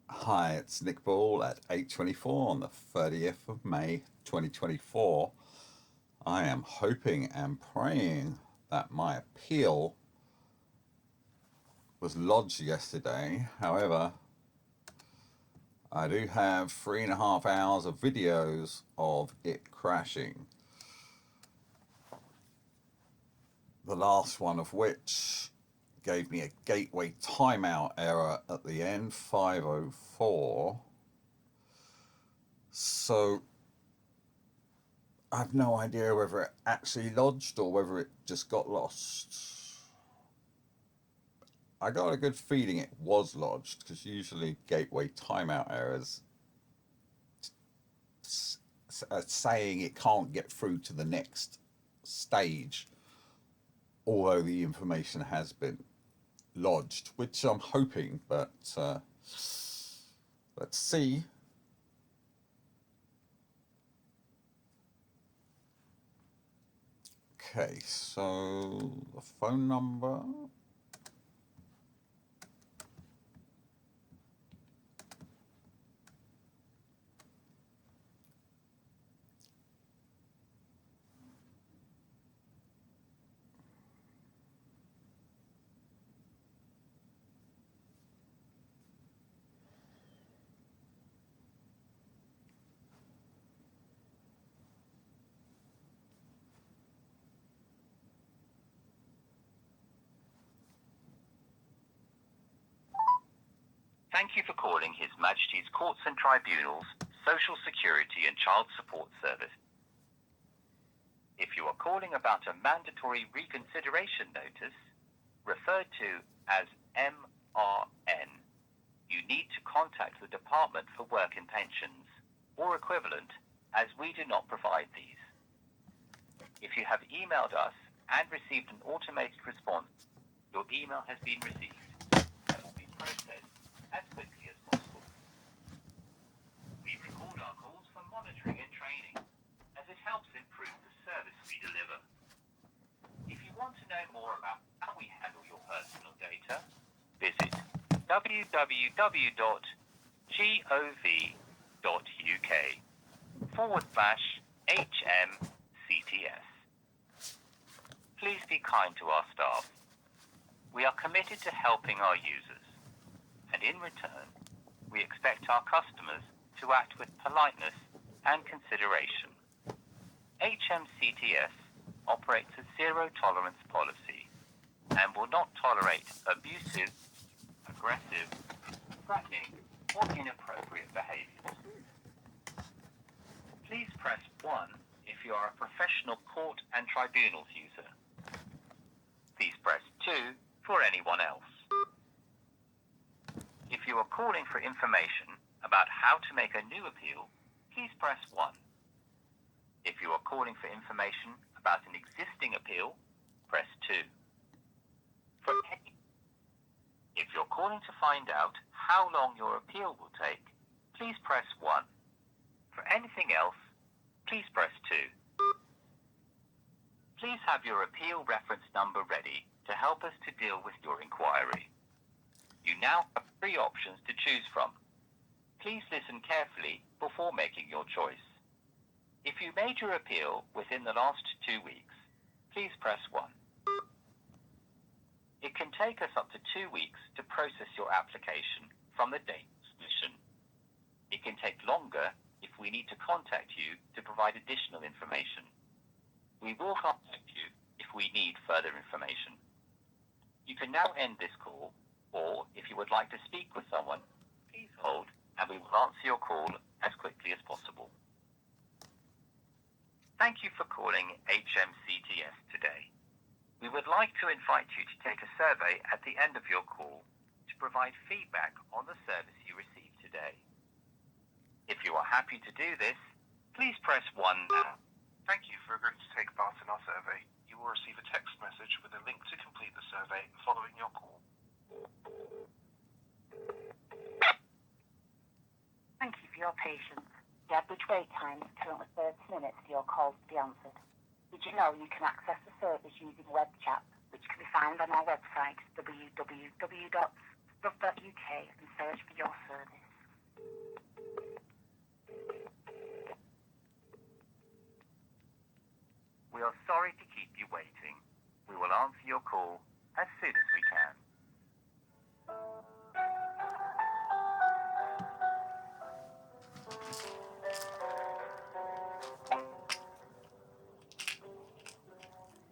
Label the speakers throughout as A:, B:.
A: Hi, it's Nick Ball at 8:24 on the 30th of May 2024. I am hoping and praying that my appeal was lodged yesterday. However, I do have 3.5 hours of videos of it crashing. The last one of which gave me a gateway timeout error at the end, 504. So I have no idea whether it actually lodged or whether it just got lost. I got a good feeling it was lodged because usually gateway timeout errors are saying it can't get through to the next stage, although the information has been lodged, which I'm hoping, but let's see. Okay, so the phone number.
B: Thank you for calling His Majesty's Courts and Tribunals, Social Security and Child Support Service. If you are calling about a mandatory reconsideration notice, referred to as MRN, you need to contact the Department for Work and Pensions, or equivalent, as we do not provide these. If you have emailed us and received an automated response, your email has been received and will be processed as quickly as possible. We record our calls for monitoring and training, as it helps improve the service we deliver. If you want to know more about how we handle your personal data, visit www.gov.uk/HMCTS. Please be kind to our staff. We are committed to helping our users, and in return, we expect our customers to act with politeness and consideration. HMCTS operates a zero-tolerance policy and will not tolerate abusive, aggressive, threatening, or inappropriate behaviors. Please press 1 if you are a professional court and tribunals user. Please press 2 for anyone else. If you are calling for information about how to make a new appeal, please press 1. If you are calling for information about an existing appeal, press 2. If you're calling to find out how long your appeal will take, please press 1. For anything else, please press 2. Please have your appeal reference number ready to help us to deal with your inquiry. You now have 3 options to choose from. Please listen carefully before making your choice. If you made your appeal within the last 2 weeks, please press 1. It can take us up to 2 weeks to process your application from the date of submission. It can take longer if we need to contact you to provide additional information. We will contact you if we need further information. You can now end this call, or if you would like to speak with someone, please hold and we will answer your call as quickly as possible. Thank you for calling HMCTS today. We would like to invite you to take a survey at the end of your call to provide feedback on the service you received today. If you are happy to do this, please press 1 now.
C: Thank you for agreeing to take part in our survey. You will receive a text message with a link to complete the survey following your call.
D: Thank you for your patience. The average wait time is currently 30 minutes for your call to be answered. Did you know you can access the service using web chat, which can be found on our website, www.gov.uk, and search for your service?
B: call as soon as we can.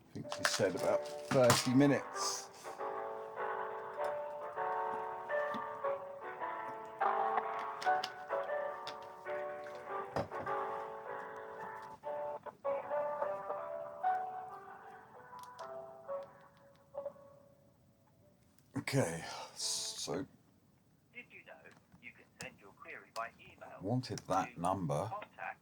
A: I think she said about 30 minutes. Okay, so
B: Did you know you can send your query by email?
A: wanted that
B: to
A: number.
B: Contact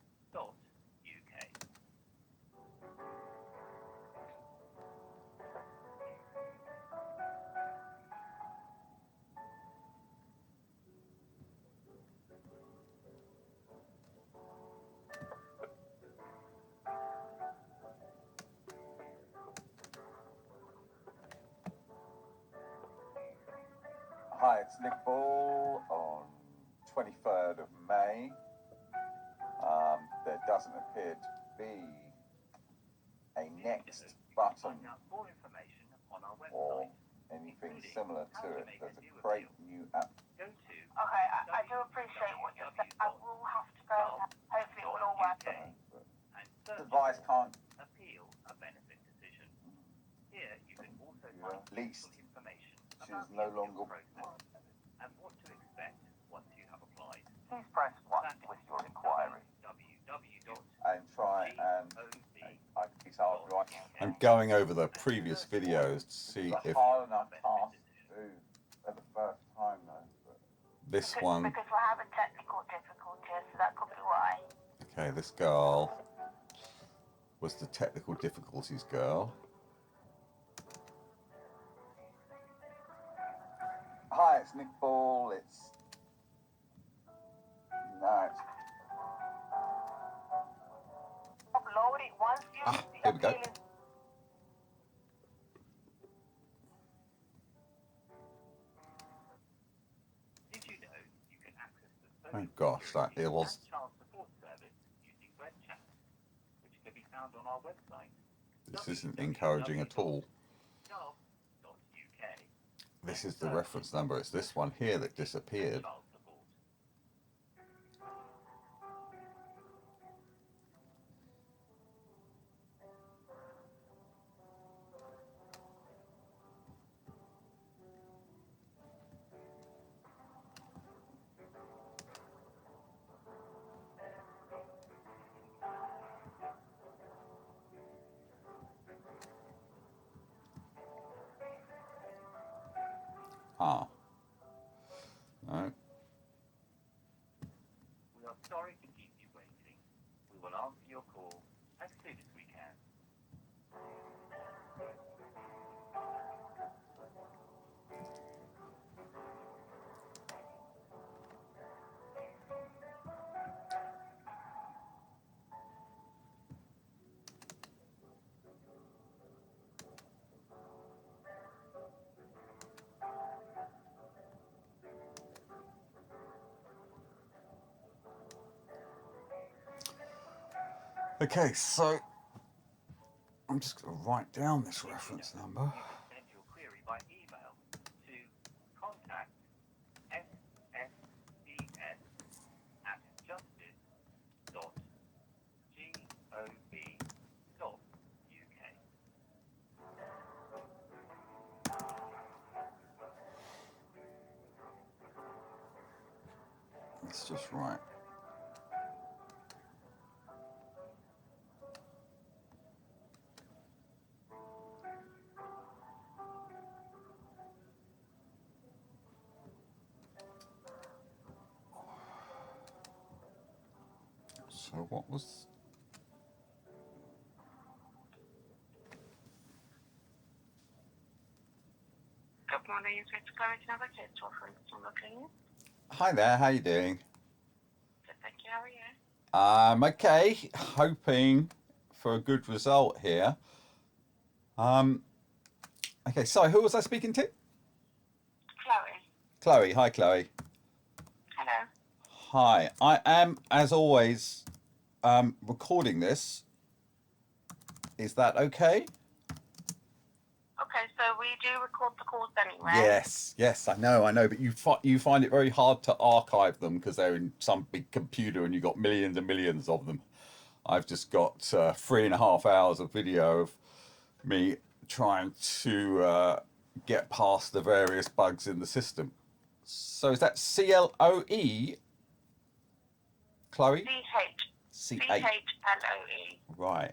B: sscs@justice.gov.uk.
A: Hi, it's Nick Ball on 23rd of May. There doesn't appear to be a next button
B: Find out more information on our
A: or
B: website.
A: anything
B: including
A: similar
B: how
A: to
B: to
A: it.
B: make
A: There's
B: a
A: a
B: new
A: great
B: appeal.
A: new app.
B: Go to
D: Okay, I do appreciate what you're saying. I will have to go. Hopefully it will all work out.
B: and
A: The
B: search
A: device can't
B: appeal a benefit decision. Here you can also
A: Yeah.
B: find
A: Least.
B: useful information
A: She's
B: about the
A: no
B: appeal
A: longer
B: process and what to expect once you have applied.
D: Please press 1
B: That's
D: with your inquiry.
A: and try and
B: www.gov.uk.
A: I'm going over the previous videos to see
B: It's a
A: if
B: hard enough task
A: to do for the first time though. But this
D: Because,
A: one,
D: because we're having technical difficulties, so that could be why.
A: okay, this girl was the technical difficulties girl. Hi, it's Nick Ball. It's
D: Upload it once you
A: here we go.
D: appeal is
B: Did you know you can access the
A: Oh
B: social
A: gosh, that
B: security
A: it was.
B: and child support service using web chat, which can be found on our website.
A: This isn't encouraging at all.
B: www.gov.uk.
A: This is the reference number. It's this one here that disappeared.
B: Child support.
A: Ah. No.
B: We are sorry to keep you waiting. We will answer your call as soon as we can.
A: Okay, so I'm just going to write down this reference number.
B: You can send your query by email to contact sscs@justice.gov.uk.
A: Let's just write. So what was?
D: Good morning, it's Rich Chloe to have a kids offering from looking.
A: Hi there. How you doing?
D: Good, thank you. How are you?
A: Okay. Hoping for a good result here. Okay. So who was I speaking to?
D: Chloe.
A: Chloe. Hi, Chloe.
D: Hello.
A: Hi, I am, as always, recording this. Is that okay?
E: Okay, so we do record the calls anyway.
A: Yes, I know, but you find it very hard to archive them because they're in some big computer and you've got millions and millions of them. I've just got 3.5 hours of video of me trying to get past the various bugs in the system. So is that CLOE, Chloe?
E: CHLOE.
A: Right.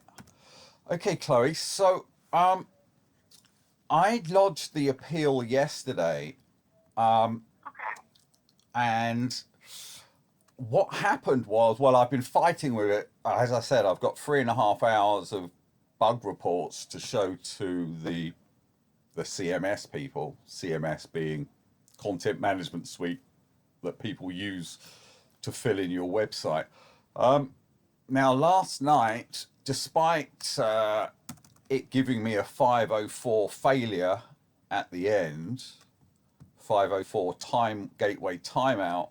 A: Okay, Chloe. So I lodged the appeal yesterday,
E: Okay.
A: and what happened was, well, I've been fighting with it. As I said, I've got 3.5 hours of bug reports to show to the CMS people. CMS being content management suite that people use to fill in your website. Now, last night, despite it giving me a 504 failure at the end, 504 gateway timeout,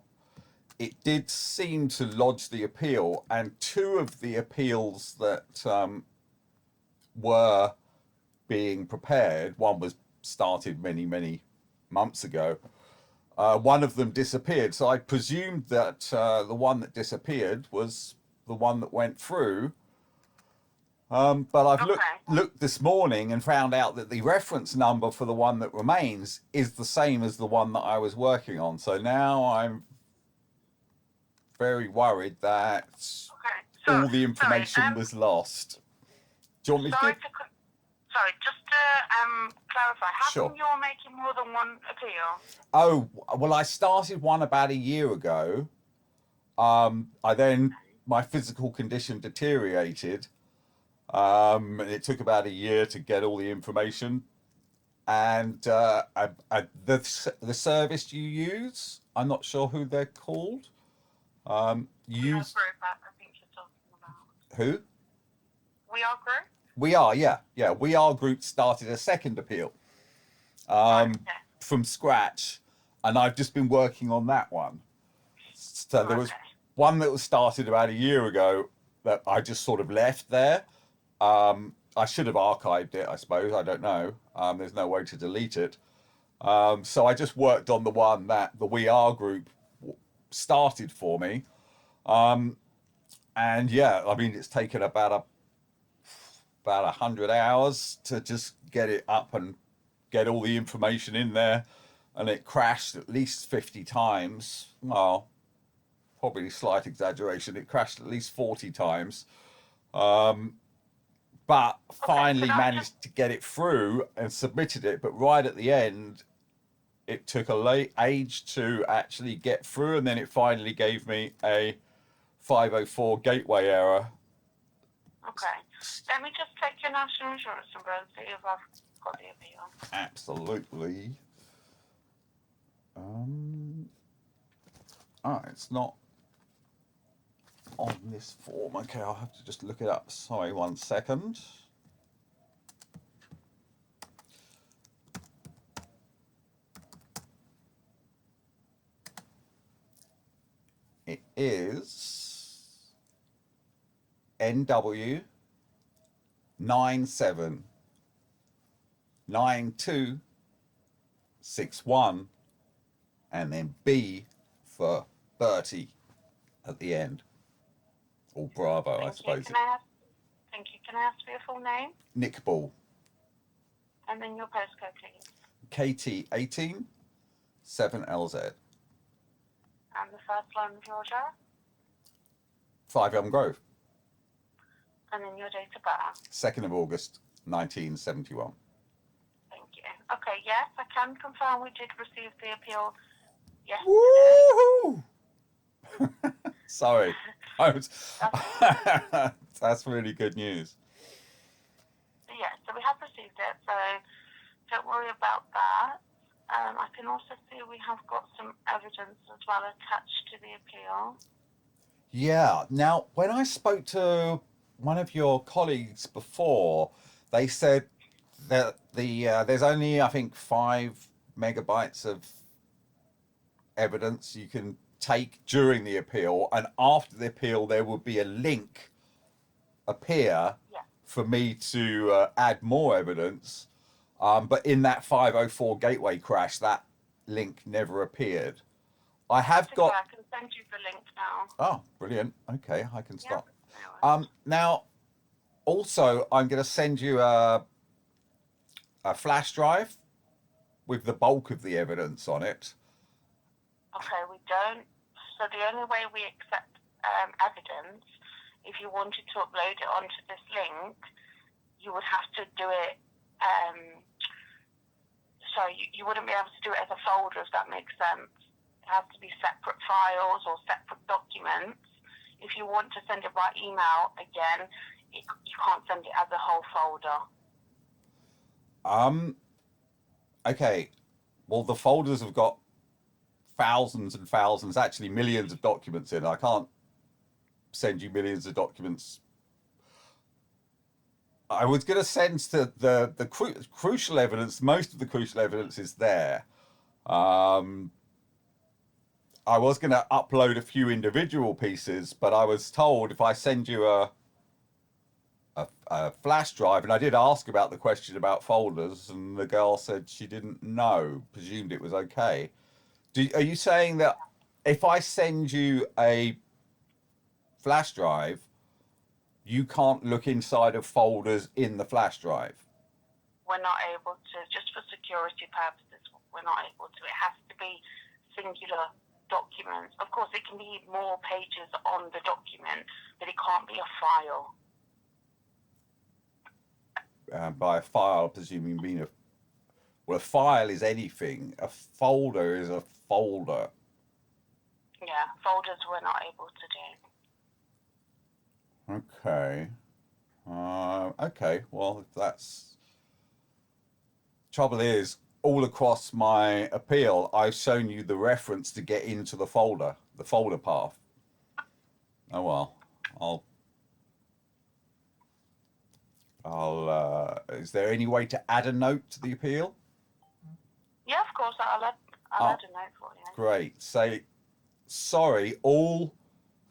A: it did seem to lodge the appeal, and 2 of the appeals that were being prepared, one was started many months ago, one of them disappeared. So I presumed that the one that disappeared was the one that went through. But I've looked this morning and found out that the reference number for the one that remains is the same as the one that I was working on. So now I'm very worried that all the information was lost. Do you want me to give...
E: Sorry, just to clarify, how come you're making more than one appeal?
A: Oh, well, I started one about a year ago. My physical condition deteriorated. And it took about a year to get all the information. And the service you use, I'm not sure who they're called.
E: We Are Group, I think you're talking about.
A: Who?
E: We Are Group?
A: We Are, yeah. We Are Group started a second appeal from scratch, and I've just been working on that one. So there was one that was started about a year ago that I just sort of left there. I should have archived it, I suppose. I don't know. There's no way to delete it. So I just worked on the one that the We Are Group started for me. And yeah, I mean, it's taken about 100 hours to just get it up and get all the information in there. And it crashed at least 50 times. Well, probably a slight exaggeration. It crashed at least 40 times. But finally managed to get it through and submitted it. But right at the end, it took a late age to actually get through. And then it finally gave me a 504 gateway error.
E: Okay. Let me just take your national insurance number and see if I've got the appeal.
A: Absolutely. It's not on this form. Okay, I'll have to just look it up. Sorry, 1 second. It is NW 979261 and then B for Bertie at the end. Or Bravo, I suppose.
E: Thank you. Can I ask for your full name?
A: Nick Ball.
E: And then your postcode, please.
A: KT18 7LZ.
E: And the first line of your address?
A: 5 Elm Grove.
E: And then your date of birth?
A: 2nd of August 1971.
E: Thank you. Okay, yes, I can confirm we did receive the appeal yesterday.
A: Woohoo! Sorry. That's really good news.
E: Yeah, so we have received it, so don't worry about that. I can also see we have got some evidence as well attached to the appeal.
A: Yeah. Now, when I spoke to one of your colleagues before, they said that there's only, I think, 5 megabytes of evidence you can take during the appeal, and after the appeal there would be a link appear for me to add more evidence. But in that 504 gateway crash, that link never appeared. I have got.
E: I can send you the link now.
A: Oh, brilliant. Okay, I can start.
E: Yeah.
A: Now, also, I'm going to send you a flash drive with the bulk of the evidence on it.
E: Okay, we don't. So the only way we accept evidence, if you wanted to upload it onto this link, you would have to do it. You wouldn't be able to do it as a folder, if that makes sense. It has to be separate files or separate documents. If you want to send it by email, again, you can't send it as a whole folder.
A: Okay. Well, the folders have got thousands and thousands, actually millions of documents in. I can't send you millions of documents. I was going to send the crucial evidence. Most of the crucial evidence is there. I was going to upload a few individual pieces, but I was told if I send you a flash drive, and I did ask about the question about folders, and the girl said she didn't know, presumed it was okay. Are you saying that if I send you a flash drive, you can't look inside of folders in the flash drive?
E: We're not able to, just for security purposes, we're not able to. It has to be singular documents. Of course, it can be more pages on the document, but it can't be a file.
A: By a file, I presume you mean a file is anything. A folder is a folder.
E: Yeah, folders we're not able to do.
A: Okay. Okay, well, that's... Trouble is, all across my appeal, I've shown you the reference to get into the folder path. Oh, well, is there any way to add a note to the appeal?
E: Yeah, of course, I'll add a note for you.
A: Great. Say, sorry, all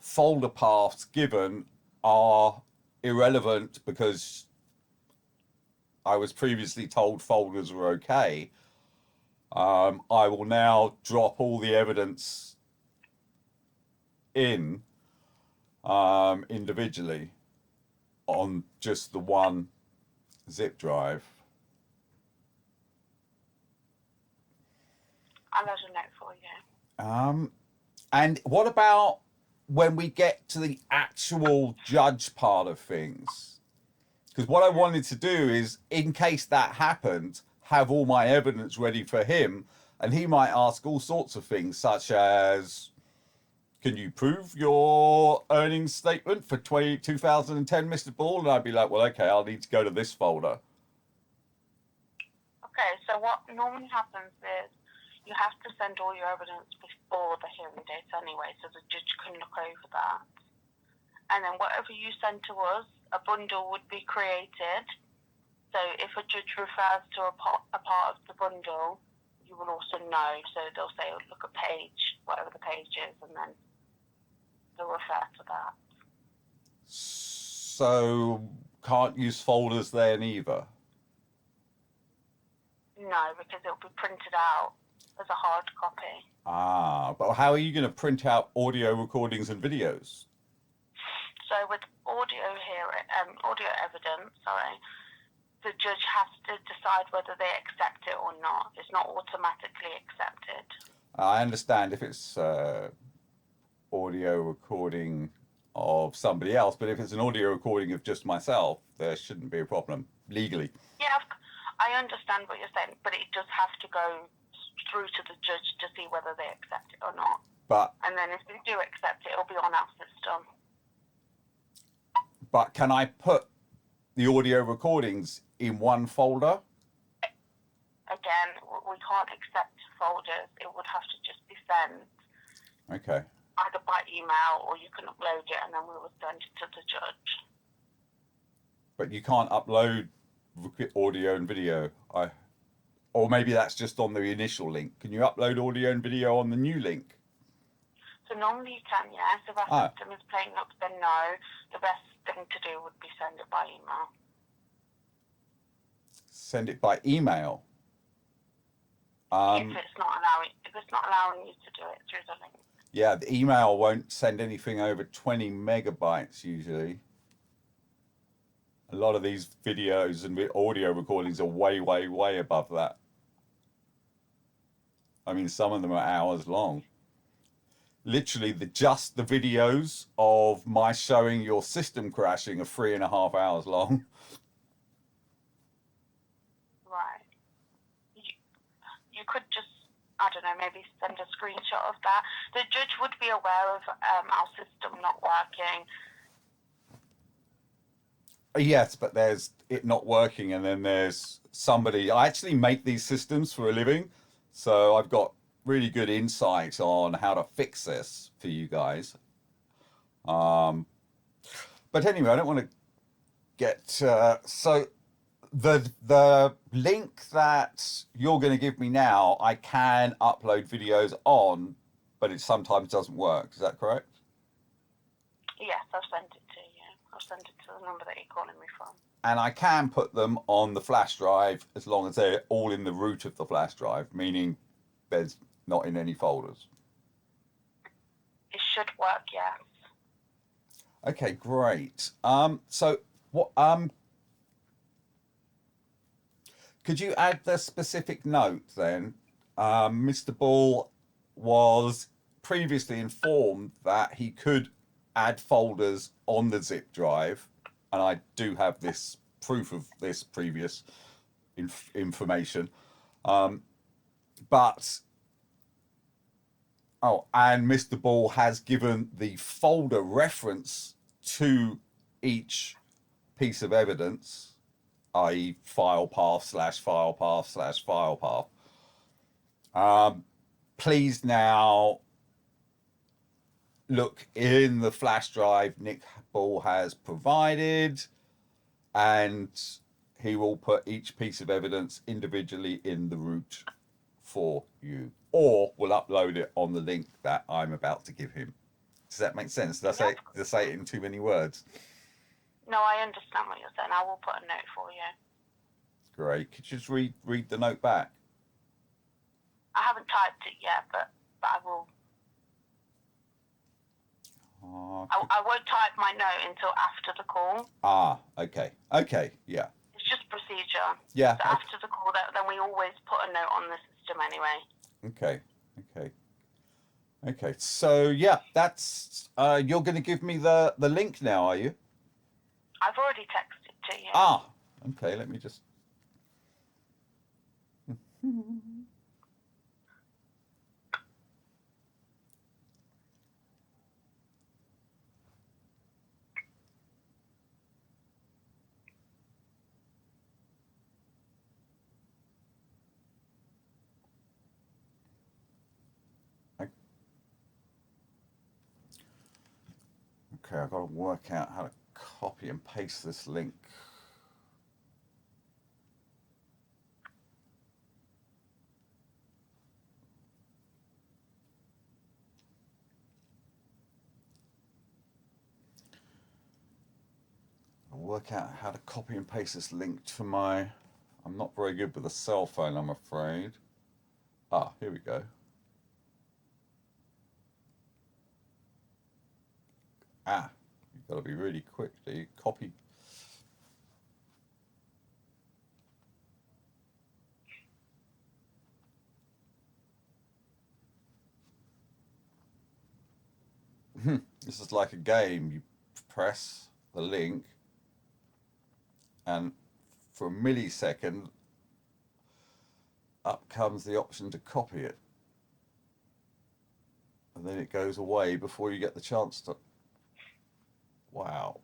A: folder paths given are irrelevant because I was previously told folders were okay. I will now drop all the evidence in individually on just the one zip drive.
E: I'll add a note for you.
A: And what about when we get to the actual judge part of things? Because what I wanted to do is, in case that happened, have all my evidence ready for him, and he might ask all sorts of things, such as, can you prove your earnings statement for 2010, Mr. Ball? And I'd be like, well, okay, I'll need to go to this folder.
E: Okay, so what normally happens is you have to send all your evidence before the hearing date anyway, so the judge can look over that. And then whatever you send to us, a bundle would be created. So if a judge refers to a part of the bundle, you will also know. So they'll say, look at page, whatever the page is, and then they'll refer to that.
A: So can't use folders then either?
E: No, because it'll be printed out as a hard copy.
A: But how are you going to print out audio recordings and videos?
E: So with audio evidence, the judge has to decide whether they accept it or not. It's not automatically accepted.
A: I understand if it's audio recording of somebody else, but if it's an audio recording of just myself, there shouldn't be a problem legally.
E: Yeah, I understand what you're saying, but it does have to go through to the judge to see whether they accept it or not. And then if they do accept it, it'll be on our system.
A: But can I put the audio recordings in one folder?
E: Again, we can't accept folders. It would have to just be sent.
A: Okay.
E: Either by email, or you can upload it and then we will send it to the judge.
A: But you can't upload audio and video. Or maybe that's just on the initial link. Can you upload audio and video on the new link?
E: So So normally you can, yes. If our system is playing up, then no. The best thing to do would be send it by email.
A: Send it by email.
E: If it's not allowing you to do it through the link.
A: Yeah, the email won't send anything over 20 megabytes usually. A lot of these videos and audio recordings are way, way, way above that. I mean, some of them are hours long. Literally, just the videos of my showing your system crashing are 3.5 hours long.
E: Right. You could just, I don't know, maybe send a screenshot of that. The judge would be aware of our system not working.
A: Yes, but there's it not working, and then there's somebody. I actually make these systems for a living, so I've got really good insight on how to fix this for you guys. But anyway, I don't want to get so the link that you're going to give me now, I can upload videos on, but it sometimes doesn't work. Is that correct?
E: Yes, I've sent it to you. I've sent it to the number that you're calling me from.
A: And I can put them on the flash drive as long as they're all in the root of the flash drive, meaning there's not in any folders.
E: It should work, yes.
A: Okay, great. So what could you add the specific note then? Mr. Ball was previously informed that he could add folders on the zip drive, and I do have this proof of this previous information. But and Mr. Ball has given the folder reference to each piece of evidence, i.e. file path / file path / file path. Please now look in the flash drive Nick Ball has provided, and he will put each piece of evidence individually in the root for you, or we'll upload it on the link that I'm about to give him. Does that make sense? Did I say it in too many words?
E: No, I understand what you're saying. I will put a note for you.
A: Great. Could you just read the note back?
E: I haven't typed it yet, but I will. I won't type my note until after the call.
A: Okay, yeah.
E: It's just procedure.
A: Yeah.
E: So after the call, then we always put a note on the system anyway.
A: Okay. So yeah, that's you're going to give me the link now, are you?
E: I've already texted to you.
A: Okay. Let me just. Okay, I've got to work out how to copy and paste this link. I'll work out how to copy and paste this link to my... I'm not very good with a cell phone, I'm afraid. Here we go. You've got to be really quick. Do you copy? This is like a game. You press the link, and for a millisecond, up comes the option to copy it. And then it goes away before you get the chance to... Wow.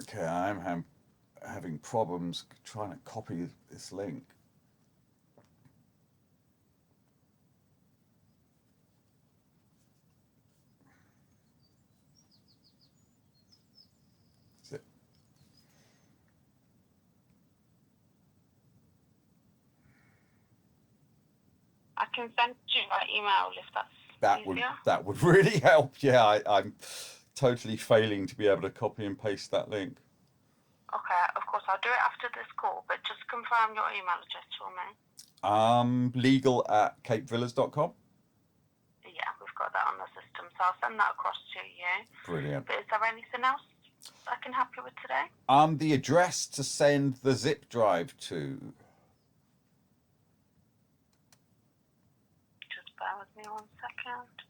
A: Okay, I'm having problems trying to copy this link. Is it?
E: I can send you my email if that's easier.
A: That would really help. Yeah, I'm totally failing to be able to copy and paste that link.
E: Okay, of course, I'll do it after this call, but just confirm your email address for me.
A: Legal@capevillas.com.
E: Yeah, we've got that on the system, so I'll send that across to you.
A: Brilliant.
E: But is there anything else I can help you with today?
A: The address to send the zip drive to.
E: Just bear with me 1 second.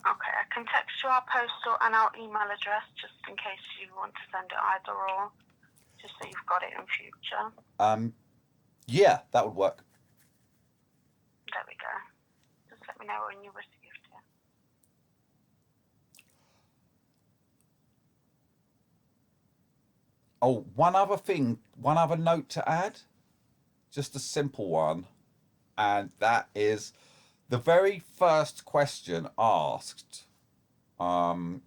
E: Okay, I can text you our postal and our email address just in case you want to send it either or, just so you've got it in future.
A: Yeah, that would work.
E: There we go. Just let me know when you received it.
A: Oh, one other note to add, just a simple one, and that is the very first question asked. I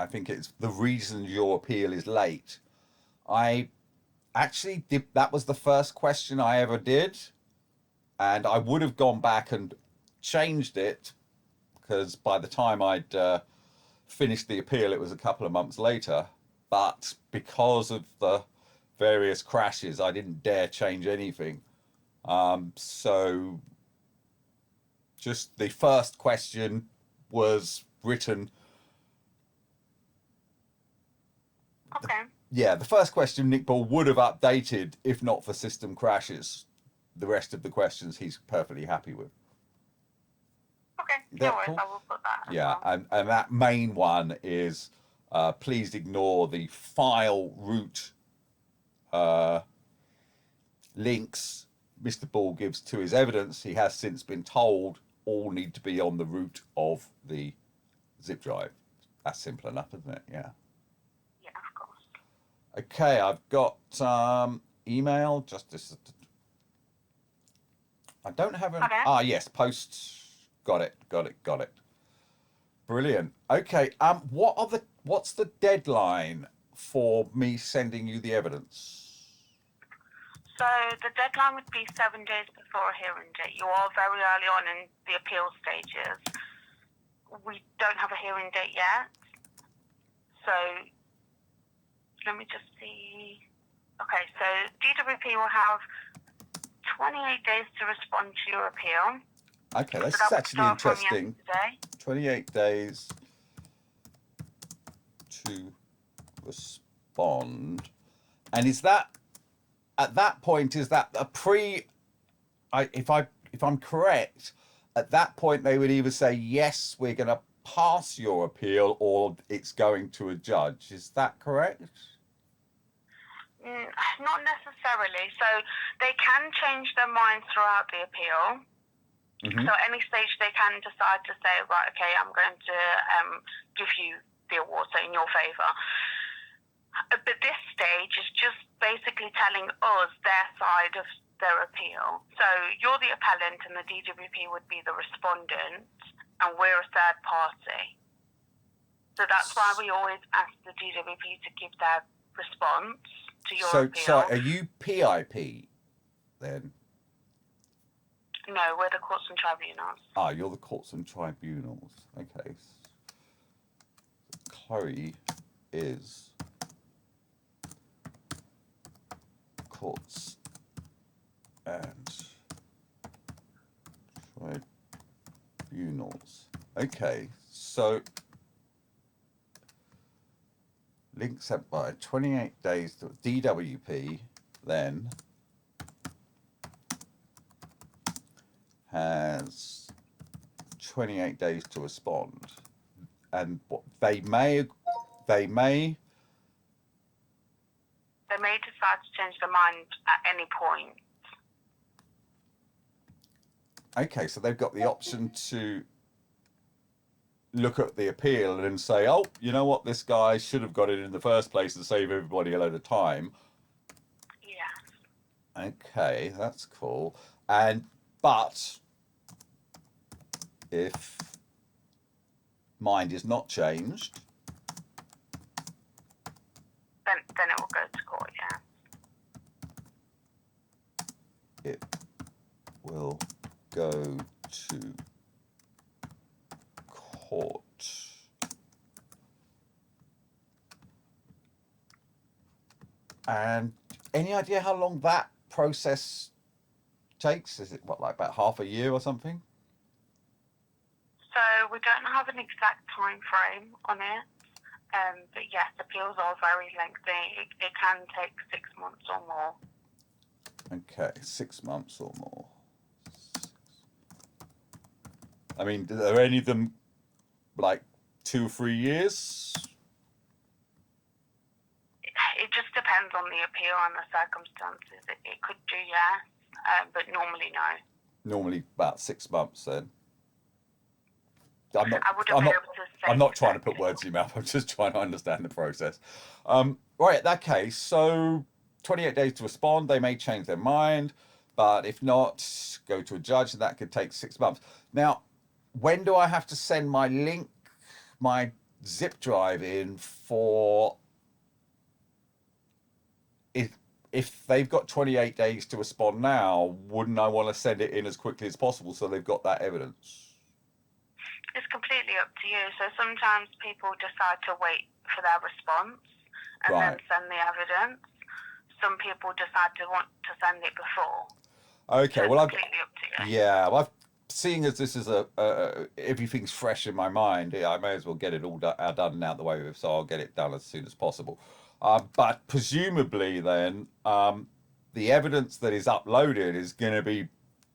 A: think it's the reason your appeal is late. I actually did, that was the first question I ever did, and I would have gone back and changed it because by the time I'd finished the appeal, it was a couple of months later. But because of the various crashes, I didn't dare change anything. So just the first question was written.
E: Okay.
A: Yeah, the first question Nick Ball would have updated if not for system crashes. The rest of the questions he's perfectly happy with.
E: Okay,
A: Is
E: no
A: that
E: worries,
A: cool?
E: I will put that.
A: Yeah,
E: well.
A: and that main one is please ignore the file route links Mr. Ball gives to his evidence. He has since been told all need to be on the route of the zip drive. That's simple enough, isn't it? Yeah.
E: Yeah, of course.
A: Okay, I've got email. Just this. I don't have an.
E: Okay.
A: Ah, yes, post. Got it. Brilliant. Okay. What's the deadline for me sending you the evidence?
E: So the deadline would be 7 days before a hearing date. You are very early on in the appeal stages. We don't have a hearing date yet. So let me just see. Okay, so DWP will have 28 days to respond to your appeal.
A: Okay, this
E: So
A: is
E: that would
A: actually
E: start from
A: interesting.
E: yesterday.
A: 28 days to respond. And is that, at that point, is that a if I'm correct, at that point they would either say, yes, we're going to pass your appeal, or it's going to a judge. Is that correct?
E: Not necessarily. So they can change their mind throughout the appeal.
A: Mm-hmm.
E: So at any stage they can decide to say, right, okay, I'm going to give you the award, so in your favour. But this stage is just basically telling us their side of their appeal. So you're the appellant and the DWP would be the respondent, and we're a third party. So that's why we always ask the DWP to give their response to your appeal.
A: So are you PIP then?
E: No, we're the courts and tribunals.
A: Ah, you're the courts and tribunals. Okay. Chloe is courts and tribunals. Okay, so link sent by 28 days to DWP, then has 28 days to respond, and what they may
E: decide to change their mind at any point.
A: Okay, so they've got the option to look at the appeal and say, oh, you know what, this guy should have got it in the first place and save everybody a load of time.
E: Yeah.
A: Okay, that's cool. But if mind is not changed,
E: Then it will go to court, yeah.
A: go to court. And any idea how long that process takes? Is it like about half a year or something?
E: So we don't have an exact time frame on it, but yes, appeals are very lengthy. It can take 6 months or more.
A: Okay, 6 months or more. I mean, are any of them like 2 or 3 years?
E: It just depends on the appeal and the circumstances. It could do, yes, but normally no.
A: Normally about 6 months then. I'm not trying to put words in your mouth. I'm just trying to understand the process. Right, in that case, so 28 days to respond. They may change their mind, but if not, go to a judge, and that could take 6 months. Now, when do I have to send my link, my zip drive in for? If they've got 28 days to respond now, wouldn't I want to send it in as quickly as possible so they've got that evidence?
E: It's completely up to you. So sometimes people decide to wait for their response and then send the evidence. Some people decide to want to send it before.
A: Okay,
E: so
A: well,
E: completely up to you.
A: Yeah, well, seeing as this is everything's fresh in my mind, I may as well get it all done and out of the way with, so I'll get it done as soon as possible. But presumably then, the evidence that is uploaded is going to be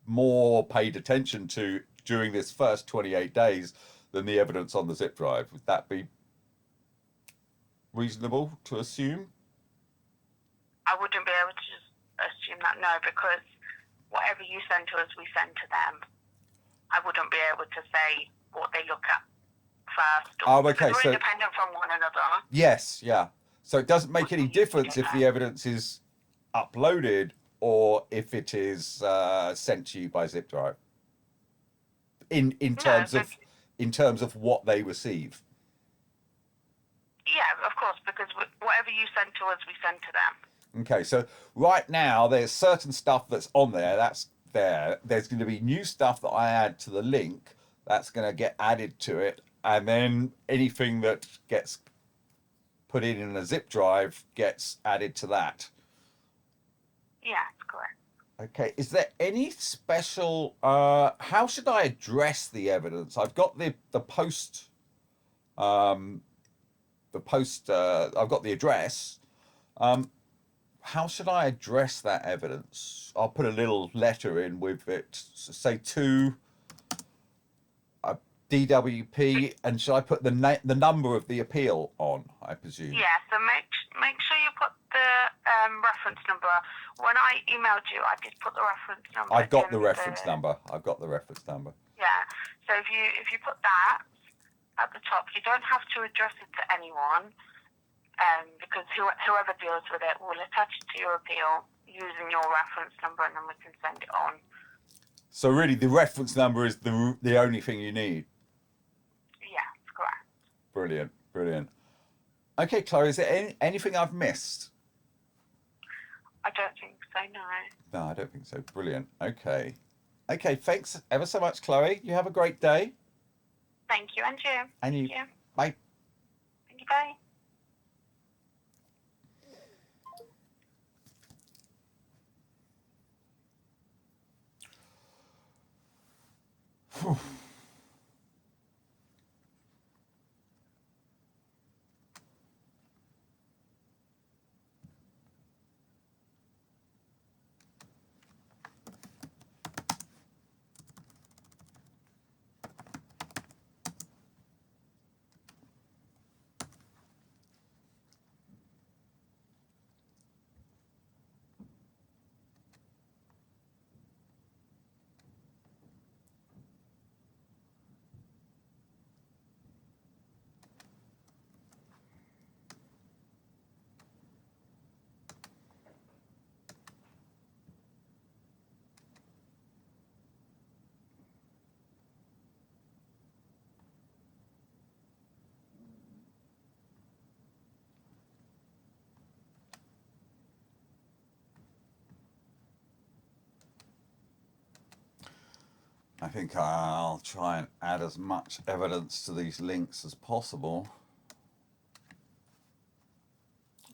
A: more paid attention to during this first 28 days than the evidence on the zip drive. Would that be reasonable to assume?
E: I wouldn't be able to just assume that, no, because whatever you send to us, we send to them. I wouldn't be able to say what they look at first.
A: Okay,
E: we're
A: so
E: independent from one another.
A: Yes, yeah. So it doesn't make any difference if the evidence is uploaded or if it is sent to you by zip drive. In terms of what they receive.
E: Yeah, of course, because whatever you send to us, we send to them.
A: Okay, so right now there's certain stuff that's on there. That's there. There's going to be new stuff that I add to the link. That's going to get added to it, and then anything that gets put in a zip drive gets added to that.
E: Yeah, that's correct.
A: Okay, is there any special, how should I address the evidence? I've got the post, I've got the address. How should I address that evidence? I'll put a little letter in with it, say to DWP, and should I put the number of the appeal on, I presume?
E: Yeah, so make sure you put the reference number. When I emailed you, I did put the reference number.
A: I've got the reference number. I've got the reference number.
E: Yeah, so if you put that at the top, you don't have to address it to anyone, because whoever deals with it will attach it to your appeal using your reference number, and then we can send it on.
A: So really, the reference number is the only thing you need. Brilliant, brilliant. Okay, Chloe, is there anything I've missed?
E: I don't think so, no.
A: No, I don't think so. Brilliant. Okay. Okay, thanks ever so much, Chloe. You have a great day.
E: Thank you, and you.
A: And you.
E: Thank you.
A: Bye.
E: Thank you, bye.
A: Whew. think I'll try and add as much evidence to these links as possible.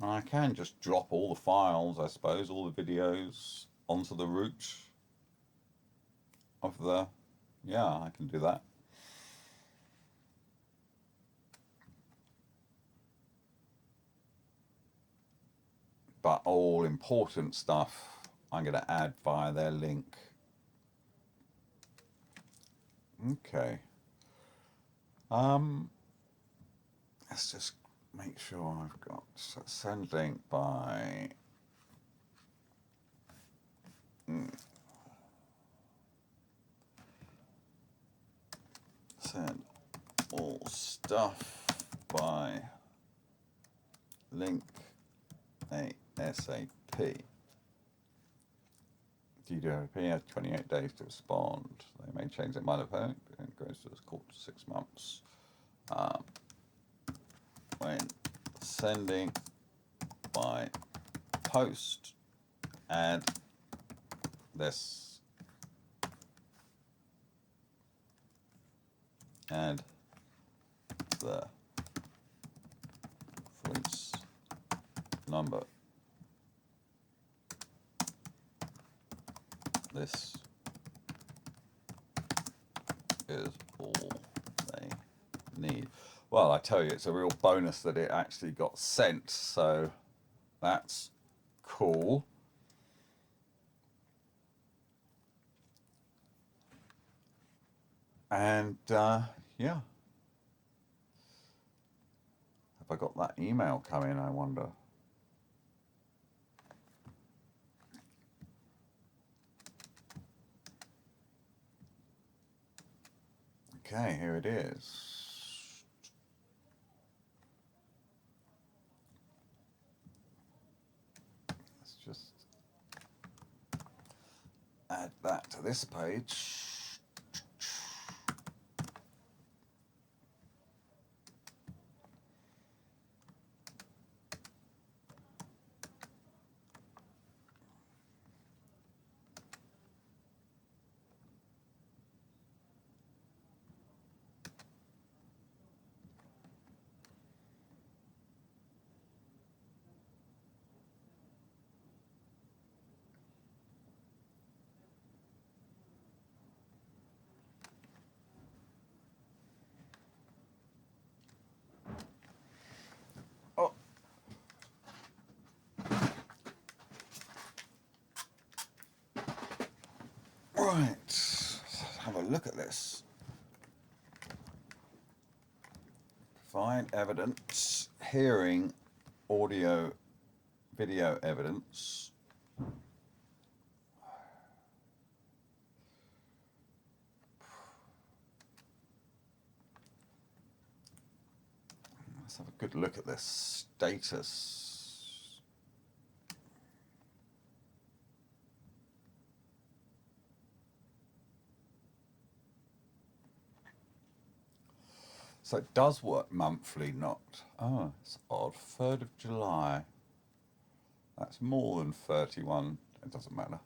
A: I can just drop all the files, I suppose, all the videos onto the root of the, yeah, I can do that. But all important stuff I'm going to add via their link. Okay. Let's just make sure I've got send link by send all stuff by link ASAP. DWP has 28 days to respond. They may change their mind of hope and it goes to the court for 6 months. When sending by post, add this, add the reference number. This is all they need. Well, I tell you, it's a real bonus that it actually got sent, so that's cool. And yeah, have I got that email coming, I wonder? Okay, here it is. Let's just add that to this page. Oh. Right, let's have a look at this. Provide evidence, hearing, audio, video evidence. Let's have a good look at this status. So it does work monthly, not... Oh, it's odd. 3rd of July. That's more than 31. It doesn't matter.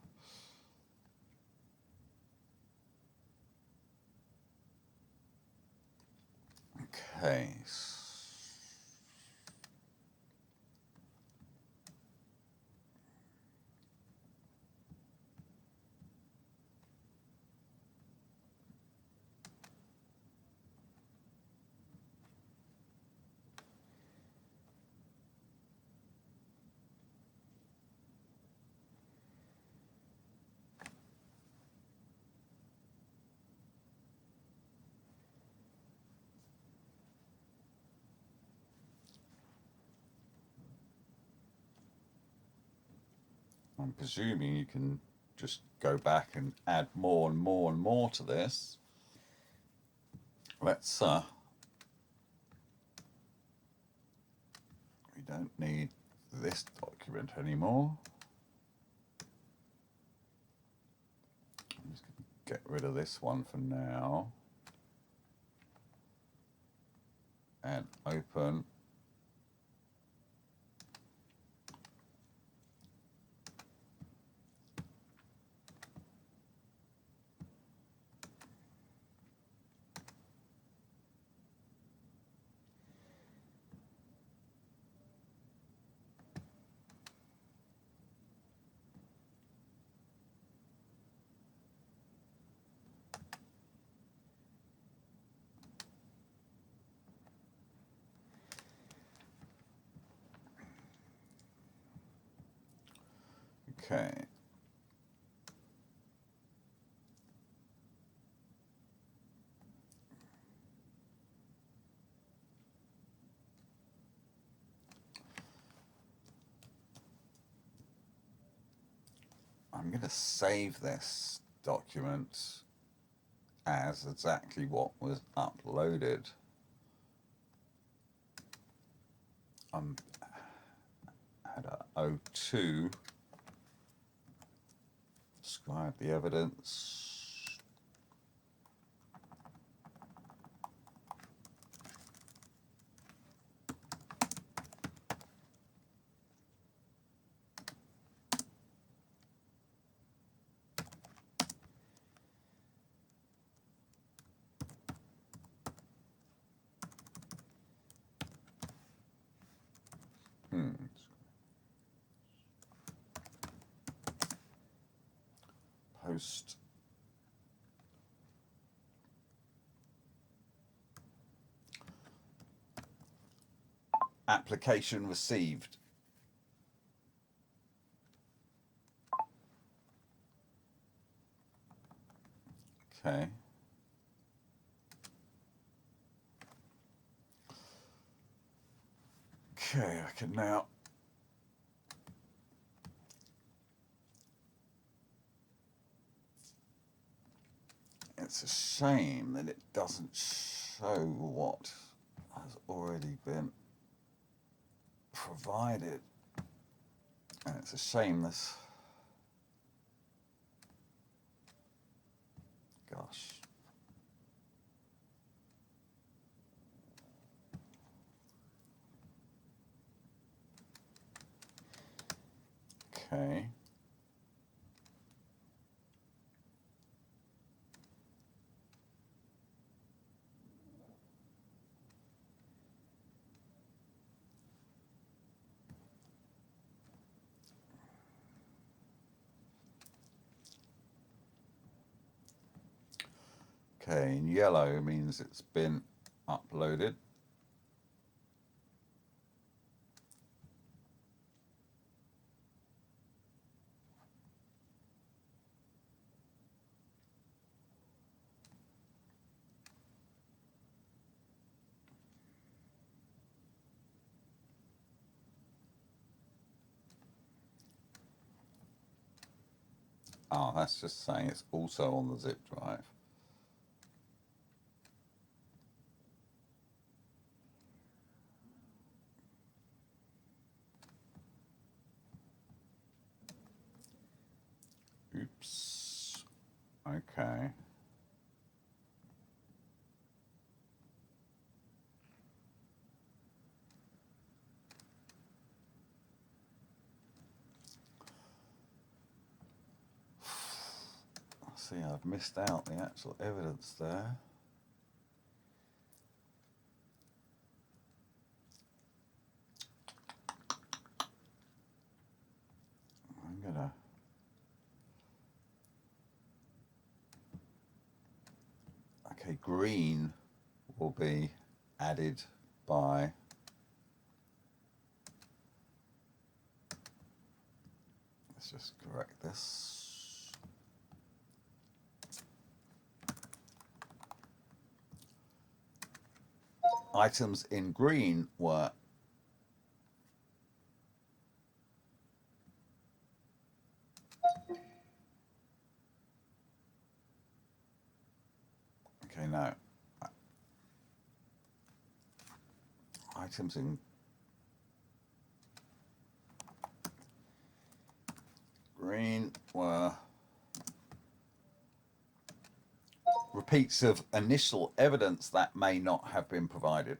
A: Okay. I'm presuming you can just go back and add more and more and more to this. Let's we don't need this document anymore. I'm just going to get rid of this one for now. And open. Okay. I'm going to save this document as exactly what was uploaded. Header 02, describe the evidence. Post application received. Okay. Okay, I can now it's a shame that it doesn't show what has already been provided. And it's a shame this, gosh. Okay. Okay, in yellow means it's been uploaded. Oh, that's just saying it's also on the zip drive. Oops. Okay. See, I've missed out the actual evidence there. I'm gonna. Okay, green will be added by. Let's just correct this. Items in green were okay. Now, items in green were repeats of initial evidence that may not have been provided.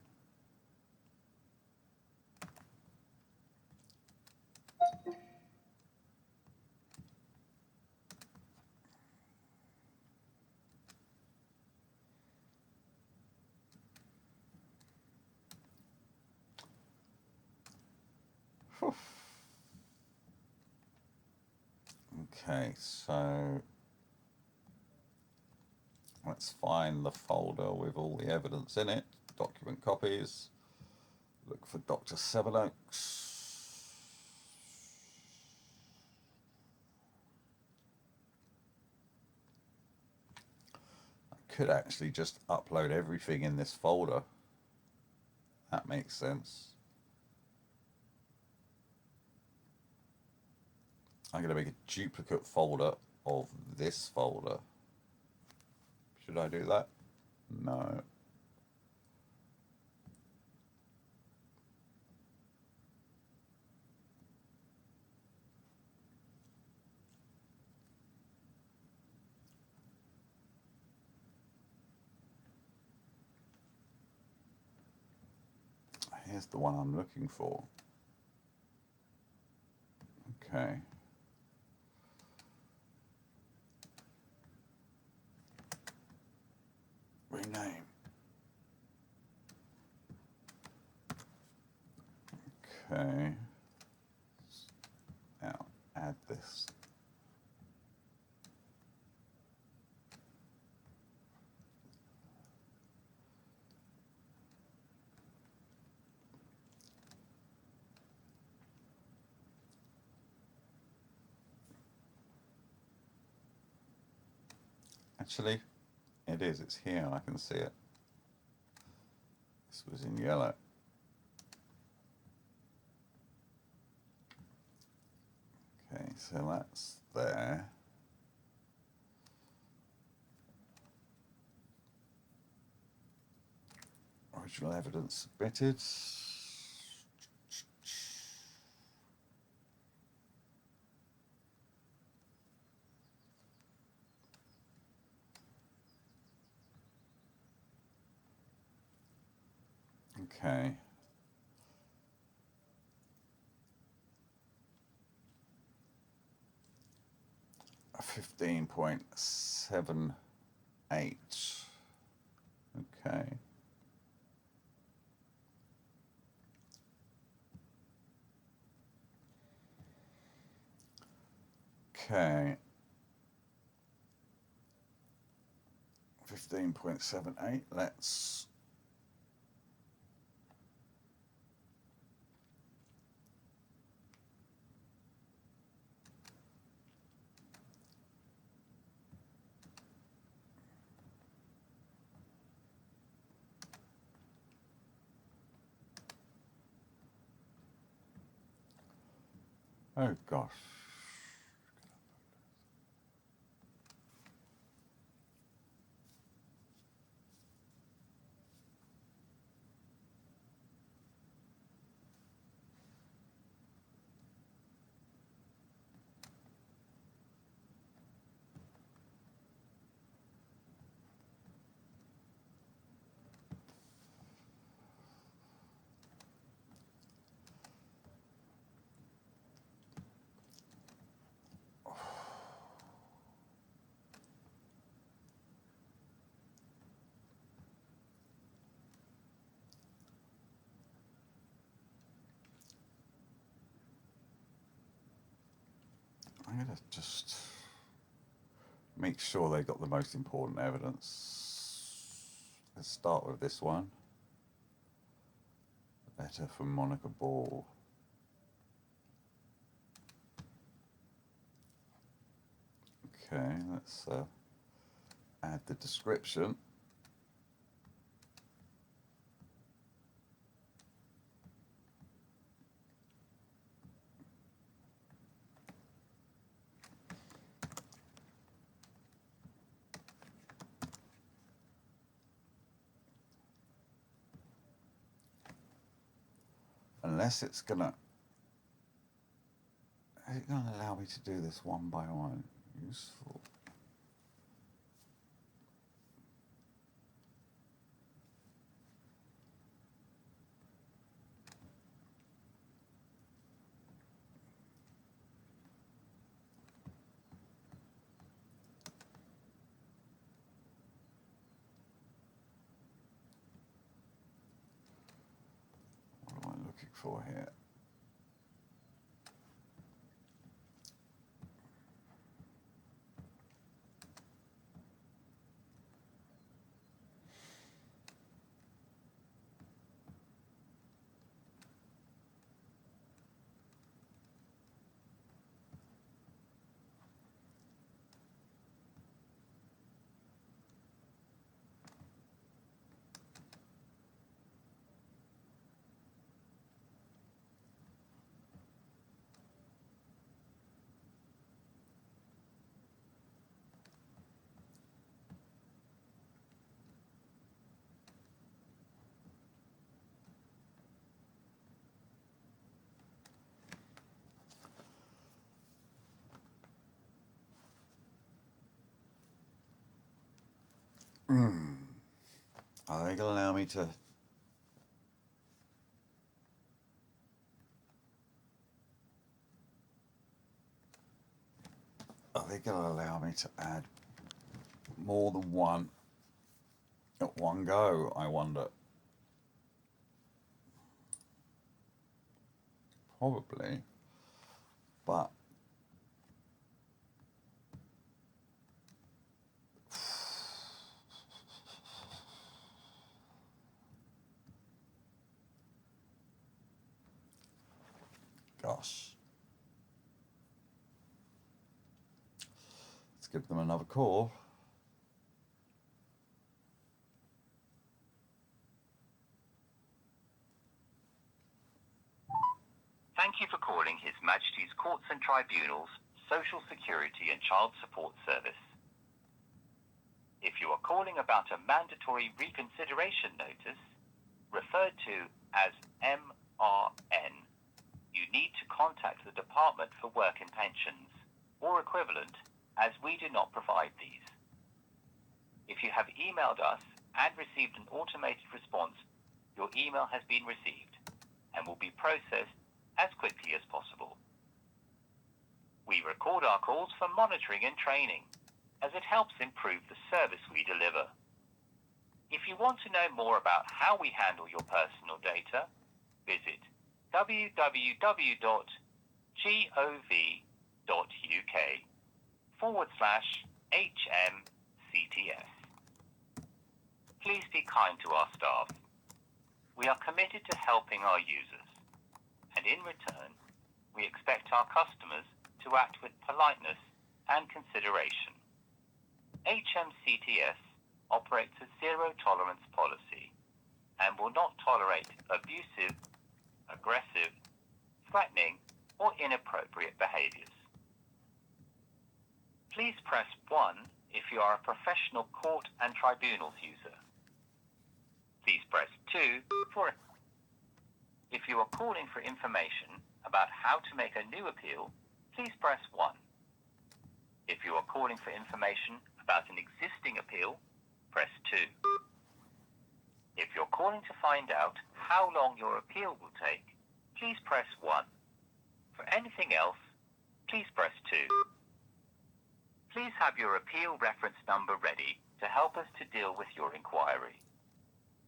A: Okay, so let's find the folder with all the evidence in it. Document copies. Look for Dr. Sevenoaks. could actually just upload everything in this folder. That makes sense. I'm going to make a duplicate folder of this folder. Should I do that? No. Here's the one I'm looking for. Okay. Rename. Okay. Now add this. Actually, it is. It's here. I can see it. This was in yellow. Okay, so that's there. Original evidence submitted. Okay. A 15.78. Okay. Okay. 15.78. Let's oh gosh. I'm going to just make sure they got the most important evidence. Let's start with this one. A letter from Monica Ball. Okay, let's add the description. Unless it's gonna, is it gonna allow me to do this one by one? Useful. What am I looking for here? Are they going to allow me to... Are they going to allow me to add more than one at one go, I wonder? Probably. But... Gosh. Let's give them another call.
B: Thank you for calling His Majesty's Courts and Tribunals, Social Security and Child Support Service. If you are calling about a mandatory reconsideration notice, referred to as MRN, you need to contact the Department for Work and Pensions, or equivalent, as we do not provide these. If you have emailed us and received an automated response, your email has been received and will be processed as quickly as possible. We record our calls for monitoring and training, as it helps improve the service we deliver. If you want to know more about how we handle your personal data, visit www.gov.uk/HMCTS. Please be kind to our staff. We are committed to helping our users, and in return, we expect our customers to act with politeness and consideration. HMCTS operates a zero-tolerance policy and will not tolerate abusive, aggressive, threatening, or inappropriate behaviors. Please press 1 if you are a professional court and tribunals user. Please press 2 for... If you are calling for information about how to make a new appeal, please press 1. If you are calling for information about an existing appeal, press 2. If you're calling to find out how long your appeal will take, please press 1. For anything else, please press 2. Please have your appeal reference number ready to help us to deal with your inquiry.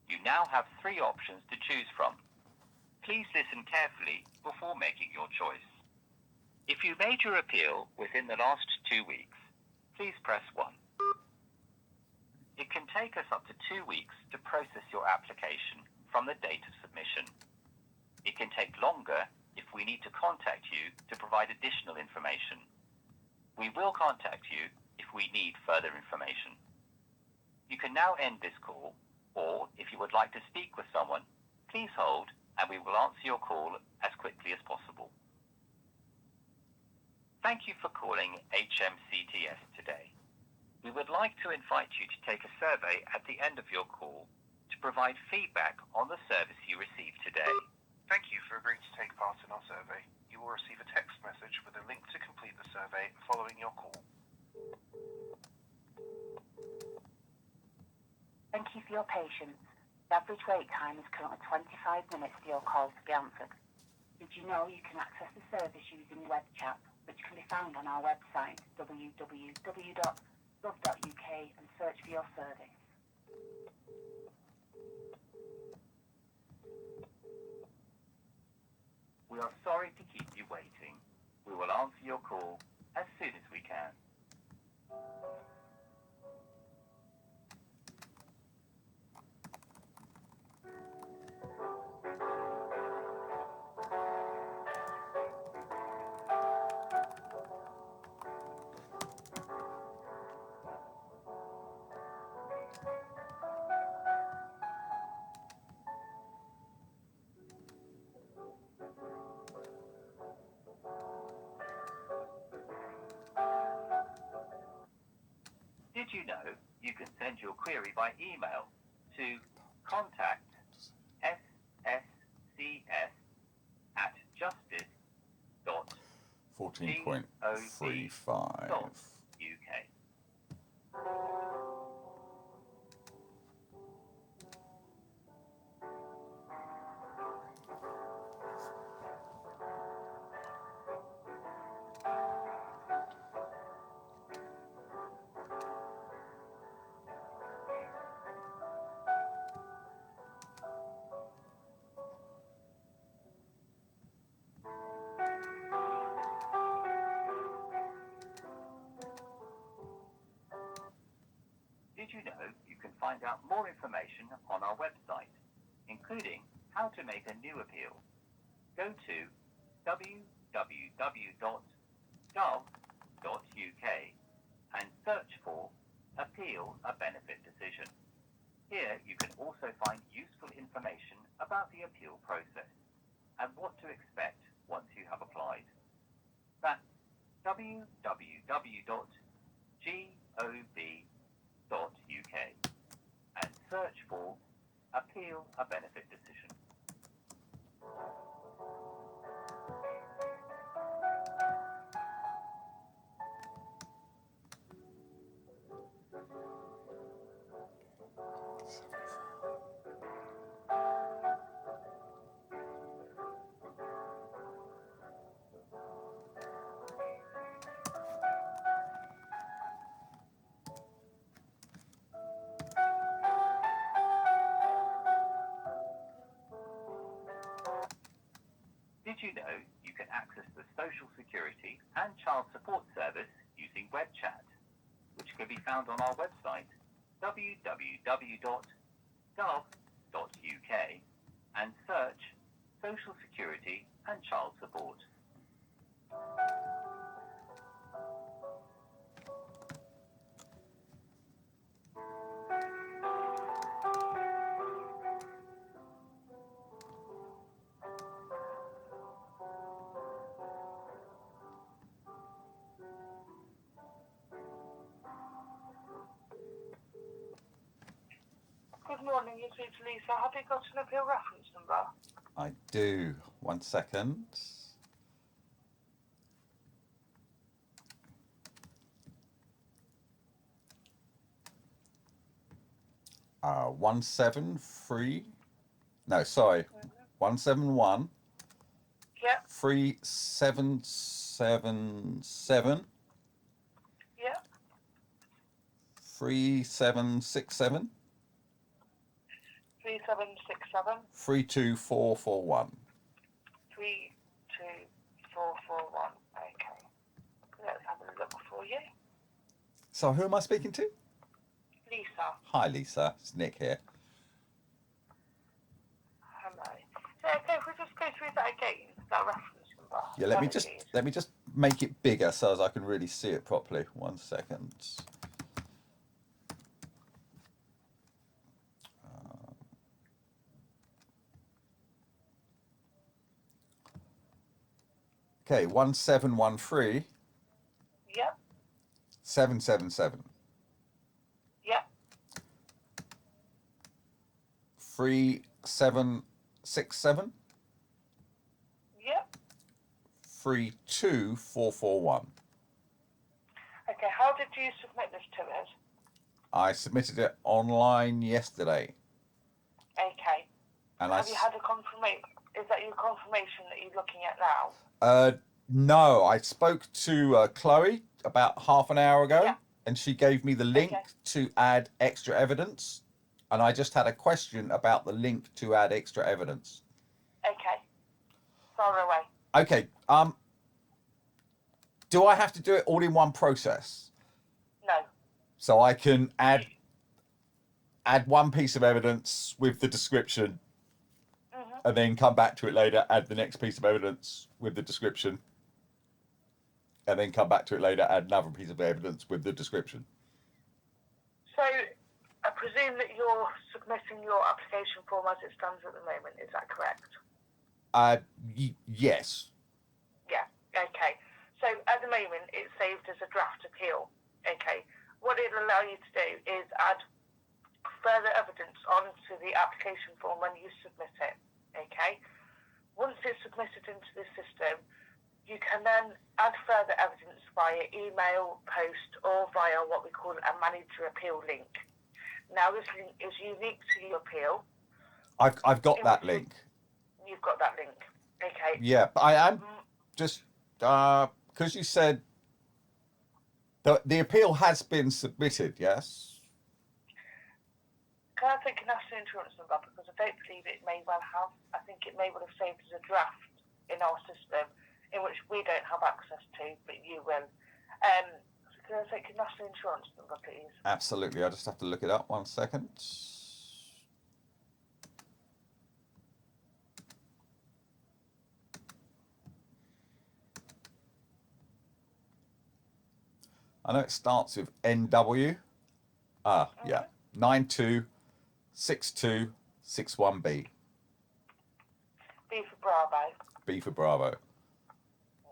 B: You now have 3 options to choose from. Please listen carefully before making your choice. If you made your appeal within the last 2 weeks, please press 1. It can take us up to 2 weeks to process your application from the date of submission. It can take longer if we need to contact you to provide additional information. We will contact you if we need further information. You can now end this call, or if you would like to speak with someone, please hold and we will answer your call as quickly as possible. Thank you for calling HMCTS today. We would like to invite you to take a survey at the end of your call to provide feedback on the service you received today.
C: Thank you for agreeing to take part in our survey. You will receive a text message with a link to complete the survey following your call.
D: Thank you for your patience. The average wait time is currently 25 minutes for your call to be answered. Did you know you can access the service using web chat, which can be found on our website, www.gov.uk, and search for your service.
B: We are sorry to keep you waiting. We will answer your call as soon as we can. Did you know you can send your query by email to contact@justice.gov.uk.
A: 14.35.
B: find out more information on our website, including how to make a new appeal. Go to www.gov.uk and search for Appeal a Benefit Decision. Here you can also find useful information about the appeal process and what to expect once you have applied. That's www.gov.uk and search for Appeal a Benefit Decision. Did you know you can access the Social Security and Child Support Service using web chat, which can be found on our website, www.gov.uk, and search Social Security and Child Support.
E: Good morning, you're through to Lisa. Have you got an appeal reference number?
A: I do. 1 second. Uh, 173. No, sorry. 171.
E: Yep,
A: 3777.
E: yep.
A: 3767.
E: 3767
A: 32441.
E: 32441. Okay. Let's have a look for you.
A: So who am I speaking to?
E: Lisa.
A: Hi Lisa, it's Nick here.
E: Hello. So okay, if we just go through that again, that reference number.
A: Yeah, let me just make it bigger so as I can really see it properly. 1 second. Okay, 1713
E: Yep,
A: 777
E: yep,
A: 3767
E: yep.
A: 32441.
E: Okay, how did you submit this to us?
A: I submitted it online yesterday.
E: Okay.
A: And
E: Have you had a confirmation? Is that your confirmation that you're looking at now?
A: No, I spoke to Chloe about half an hour ago,
E: Yeah.
A: and she gave me the link
E: Okay.
A: to add extra evidence. And I just had a question about the link to add extra evidence.
E: Okay. Far away.
A: Okay. Do I have to do it all in one process?
E: No.
A: So I can add one piece of evidence with the description, and then come back to it later, add the next piece of evidence with the description, and then come back to it later, add another piece of evidence with the description.
E: So I presume that you're submitting your application form as it stands at the moment. Is that correct?
A: Yes.
E: Yeah. Okay. So at the moment, it's saved as a draft appeal. Okay. What it'll allow you to do is add further evidence onto the application form when you submit it. Okay. Once it's submitted into the system, you can then add further evidence via email, post, or via what we call a manager appeal link. Now, this link is unique to your appeal.
A: I've got that link.
E: You've got that link. Okay.
A: Yeah, but I am just because you said the appeal has been submitted. Yes.
E: Can I take a national insurance number, because I don't believe it may well have. I think it may well have saved as a draft in our system, in which we don't have access to, but you will.
F: Can I take your national insurance number, please?
A: Absolutely. I just have to look it up. 1 second. I know it starts with NW. Yeah. 926261B.
F: B for Bravo.
A: B for Bravo.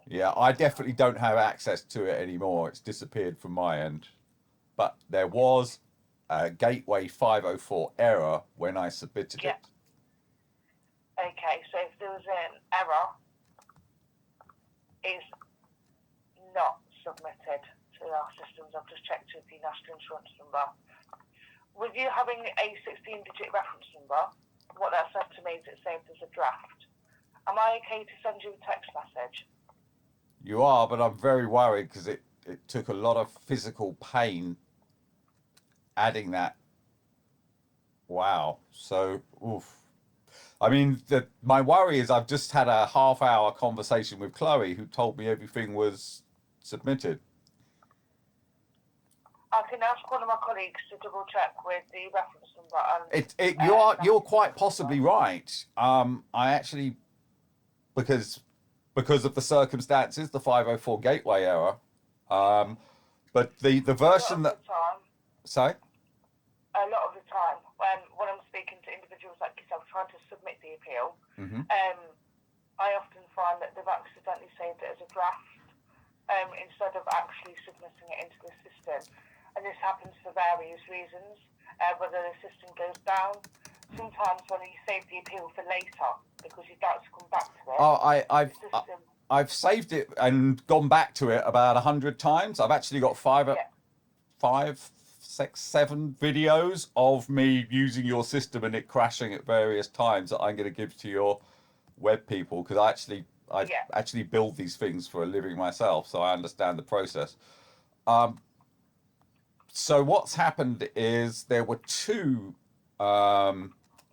A: Yeah, I definitely don't have access to it anymore. It's disappeared from my end. But there was a Gateway 504 error when I submitted it.
F: Okay, so if there was an error, it's not submitted to our systems. I've just checked with the national insurance number. With you having a 16-digit reference number, what that said to me is it's saved as a draft. Am I okay to send you a text message?
A: You are, but I'm very worried because it took a lot of physical pain adding that. Wow. So, oof. I mean, my worry is I've just had a half-hour conversation with Chloe who told me everything was submitted.
F: I can ask one of my colleagues to double check with the reference number. And,
A: You're quite possibly right. I actually, because of the circumstances, the 504 gateway error. But the version that. Sorry.
F: A lot of the time, when I'm speaking to individuals like yourself trying to submit the appeal, I often find that they've accidentally saved it as a draft instead of actually submitting it into the system. And this happens for various reasons, whether the system goes down. Sometimes when you save the appeal for later, because you'd like to come back to it.
A: I've saved it and gone back to it about 100 times. I've actually got five, 6, 7 videos of me using your system and it crashing at various times that I'm going to give to your web people, because I actually build these things for a living myself, so I understand the process. So what's happened is there were 2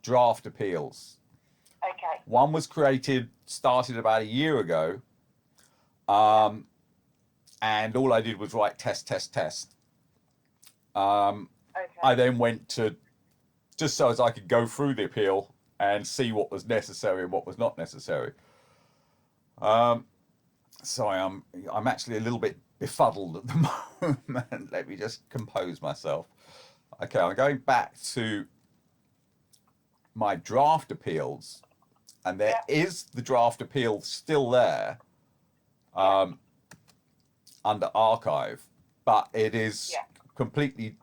A: draft appeals.
F: Okay.
A: One was started about a year ago, and all I did was write test. I then went to, just so as I could go through the appeal and see what was necessary and what was not necessary. So I'm actually a little bit befuddled at the moment. Let me just compose myself. Okay, I'm going back to my draft appeals, and there is the draft appeal still there under archive, but it is completely,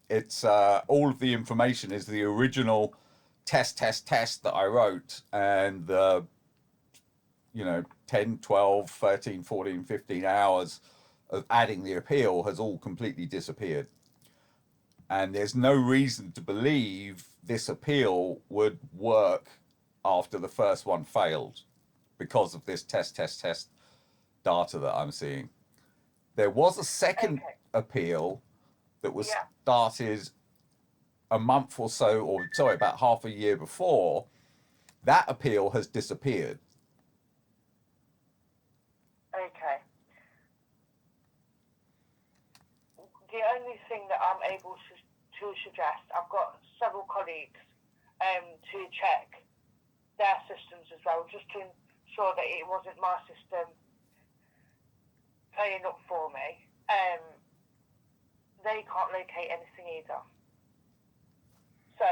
A: it's all of the information is the original test that I wrote, and the 10, 12, 13, 14, 15 hours of adding the appeal has all completely disappeared. And there's no reason to believe this appeal would work after the first one failed because of this test data that I'm seeing. There was a second appeal that was started a month or so, or sorry, about half a year before. That appeal has disappeared.
F: Okay. The only thing that I'm able to suggest, I've got several colleagues to check their systems as well, just to ensure that it wasn't my system playing up for me. They can't locate anything either. So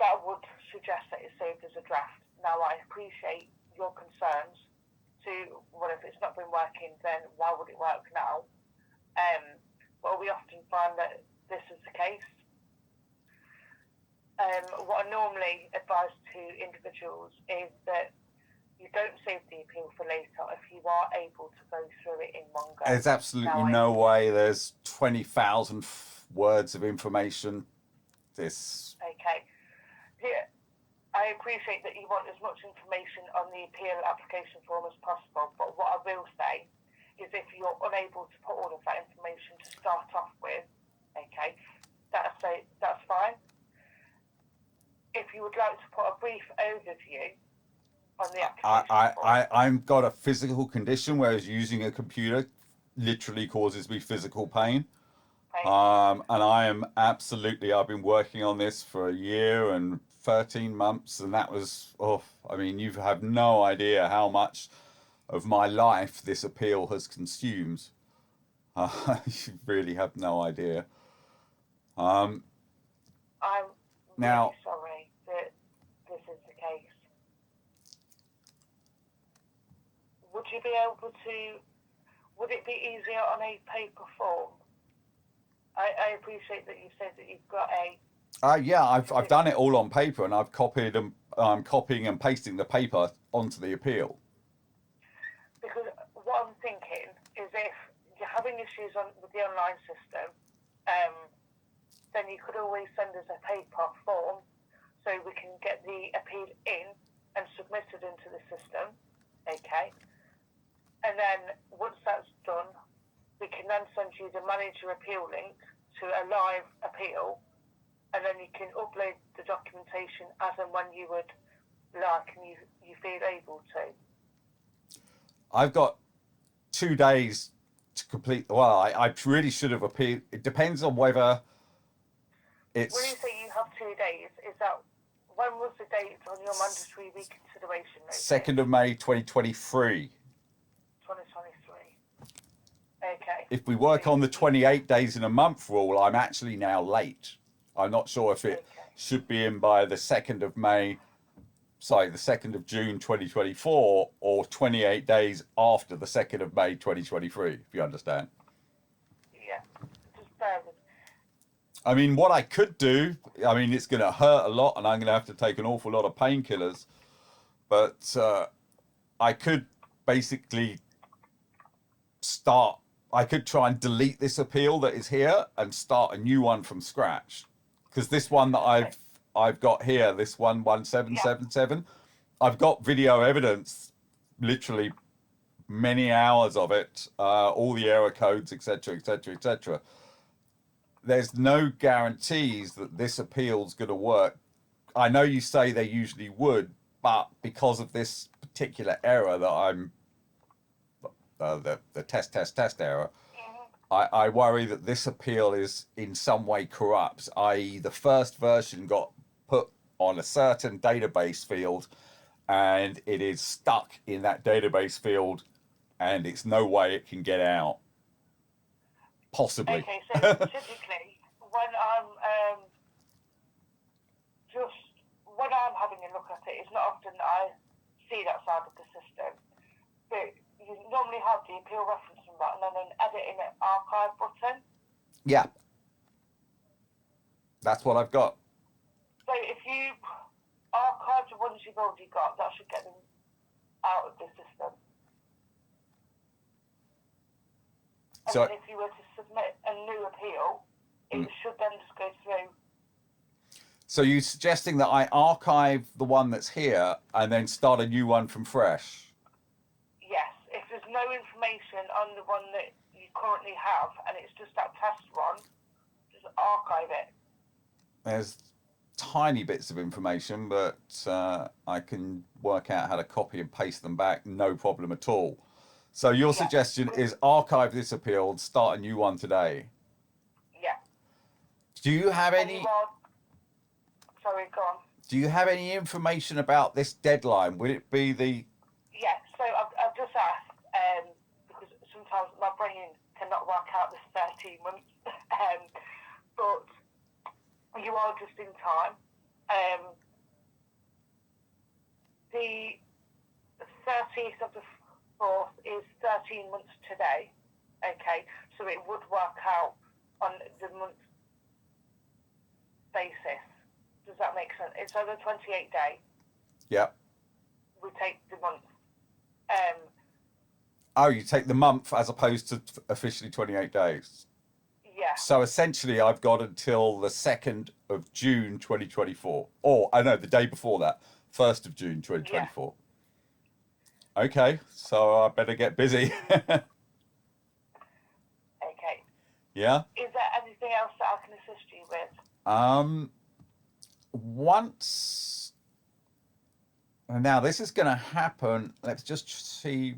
F: that would suggest that it's saved as a draft. Now, I appreciate your concerns to, well, if it's not been working, then why would it work now? But we often find that this is the case. What I normally advise to individuals is that you don't save the appeal for later if you are able to go through it in one go.
A: There's absolutely no way. There's 20,000 words of information.
F: Okay. Yeah, I appreciate that you want as much information on the appeal application form as possible, but what I will say is if you're unable to put all of that information to start off with, okay, that's fine. If you would like to put a brief overview on the application form.
A: I've got a physical condition, whereas using a computer literally causes me physical pain.
F: Right.
A: And I've been working on this for a year and 13 months, and that was, I mean, you have no idea how much of my life this appeal has consumed. You really have no idea.
F: I'm
A: Now,
F: really sorry that this is the case. Would you be able to, would it be easier on a paper form? I appreciate that you said that you've got a...
A: yeah, I've done it all on paper, and I've copied and I'm copying and pasting the paper onto the appeal.
F: Because what I'm thinking is if you're having issues with the online system, then you could always send us a paper form so we can get the appeal in and submitted into the system, okay? And then once that's done, we can then send you the manager appeal link to a live appeal, and then you can upload the documentation as and when you would like and you feel able to.
A: I've got 2 days to complete. Well, I really should have appealed. It depends on whether it's.
F: When you say you have 2 days, is that, when was the date on your mandatory reconsideration notice?
A: 2nd of May 2023.
F: 2023. Okay.
A: If we work on the 28 days in a month rule, I'm actually now late. I'm not sure if it should be in by the 2nd of May, sorry, the 2nd of June 2024, or 28 days after the 2nd of May 2023, if you understand.
F: Yeah. Just bear with.
A: I mean, what I could do, I mean, it's going to hurt a lot, and I'm going to have to take an awful lot of painkillers, but I could basically I could try and delete this appeal that is here and start a new one from scratch. Because this one that I've got here, this 11777, I've got video evidence, literally many hours of it, all the error codes, etc., etc., etc. There's no guarantees that this appeal's going to work. I know you say they usually would, but because of this particular error that I'm the test error, I worry that this appeal is in some way corrupt, i.e. the first version got put on a certain database field and it is stuck in that database field and it's no way it can get out. Possibly.
F: Okay, so typically when I'm having a look at it, it's not often that I see that side of the system, but you normally have the appeal reference number and then an edit in an archive button.
A: Yeah. That's what I've got.
F: So if you archive the ones you've already got, that should get them out of the system. And
A: So,
F: then if you were to submit a new appeal, it should then just go through.
A: so you're suggesting that I archive the one that's here and then start a new one from fresh?
F: Yes, if there's no information on the one that you currently have and it's just that test one, just archive it.
A: There's tiny bits of information, but I can work out how to copy and paste them back, no problem at all. So your suggestion is archive this appeal and start a new one today?
F: Yeah.
A: Do you have any...
F: Sorry, go on.
A: Do you have any information about this deadline? Would it be the...
F: Yeah, so I've just asked, because sometimes my brain cannot work out this 13 months, but you are just in time. The 30th of the 4th is 13 months today, okay, so it would work out on the month basis. Does that make sense? It's on the 28 day.
A: Yep.
F: We take the month.
A: Oh, you take the month as opposed to officially 28 days?
F: Yeah.
A: So essentially I've got until the 2nd of June 2024. Or, I know, the day before that, 1st of June 2024. Yeah. Okay, so I better get busy.
F: Okay.
A: Yeah?
F: Is there anything else that I can assist you with?
A: Once... Now, this is going to happen. Let's just see...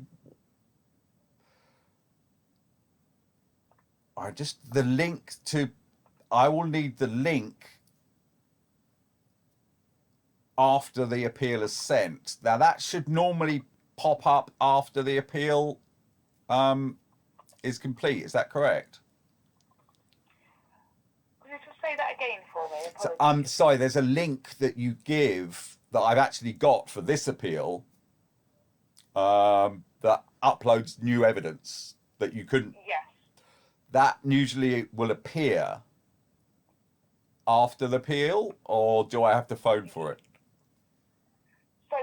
A: the link to, I will need the link after the appeal is sent. Now that should normally pop up after the appeal is complete. Is that correct?
F: Could you just say that again for me?
A: So, I'm sorry, there's a link that you give that I've actually got for this appeal that uploads new evidence that you couldn't.
F: Yes.
A: That usually will appear after the appeal, or do I have to phone for it?
F: So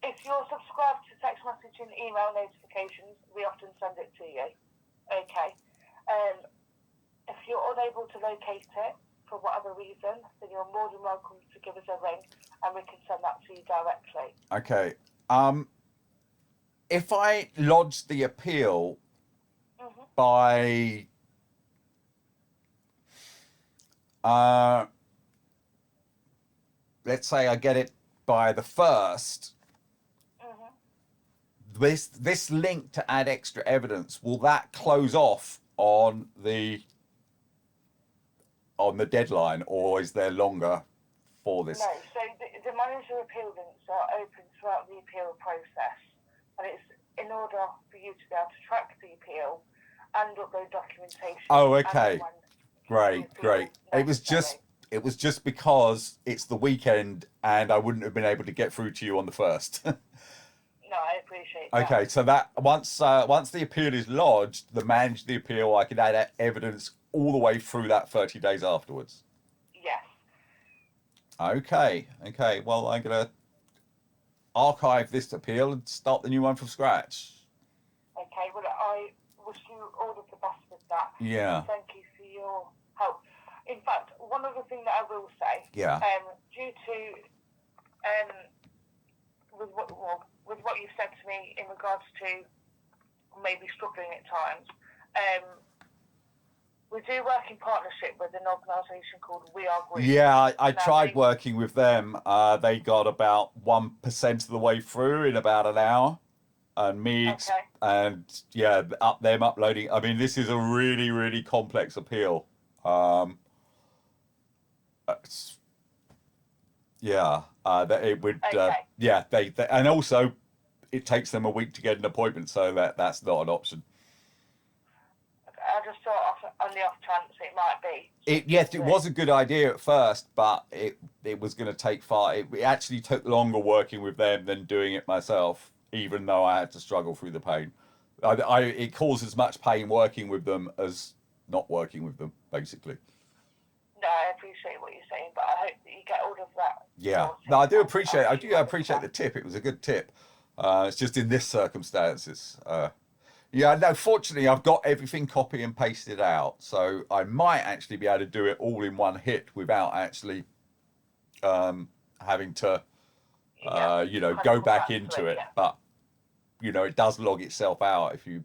F: if you're subscribed to text message and email notifications, we often send it to you. Okay. If you're unable to locate it for whatever reason, then you're more than welcome to give us a ring and we can send that to you directly.
A: Okay. If I lodge the appeal by let's say I get it by the 1st, this link to add extra evidence, will that close off on the deadline, or is there longer for this?
F: No, so the manager appeal links are open throughout the appeal process, and it's in order for you to be able to track the appeal and upload documentation.
A: Oh, okay. Great. It was just because it's the weekend and I wouldn't have been able to get through to you on the 1st.
F: No, I appreciate that.
A: Okay, so that once the appeal is lodged, the manage the appeal, I can add evidence all the way through that 30 days afterwards.
F: Yes.
A: Okay. Well, I'm gonna archive this appeal and start the new one from scratch.
F: Okay. Well, I wish you all of the best with that.
A: Yeah.
F: And thank you for your help. In fact, one other thing that I will say.
A: Yeah.
F: Due to with what you've said to me in regards to maybe struggling at times, we do work in partnership with an organisation called We Are Group.
A: Yeah, I tried working with them. They got about 1% of the way through in about an hour. And and yeah, them uploading. I mean, this is a really, really complex appeal. That it would. They and also it takes them a week to get an appointment, so that's not an option.
F: I just thought on the off chance it might be.
A: It was a good idea at first, but it was going to take far. It actually took longer working with them than doing it myself, even though I had to struggle through the pain. It caused as much pain working with them as not working with them, basically.
F: No, I appreciate what you're saying, but I hope that you get all of that.
A: Yeah, no, I do appreciate the tip. It was a good tip. It's just in this circumstances. Yeah, no, fortunately, I've got everything copy and pasted out, so I might actually be able to do it all in one hit without actually having to, go back into it. But, it does log itself out if you're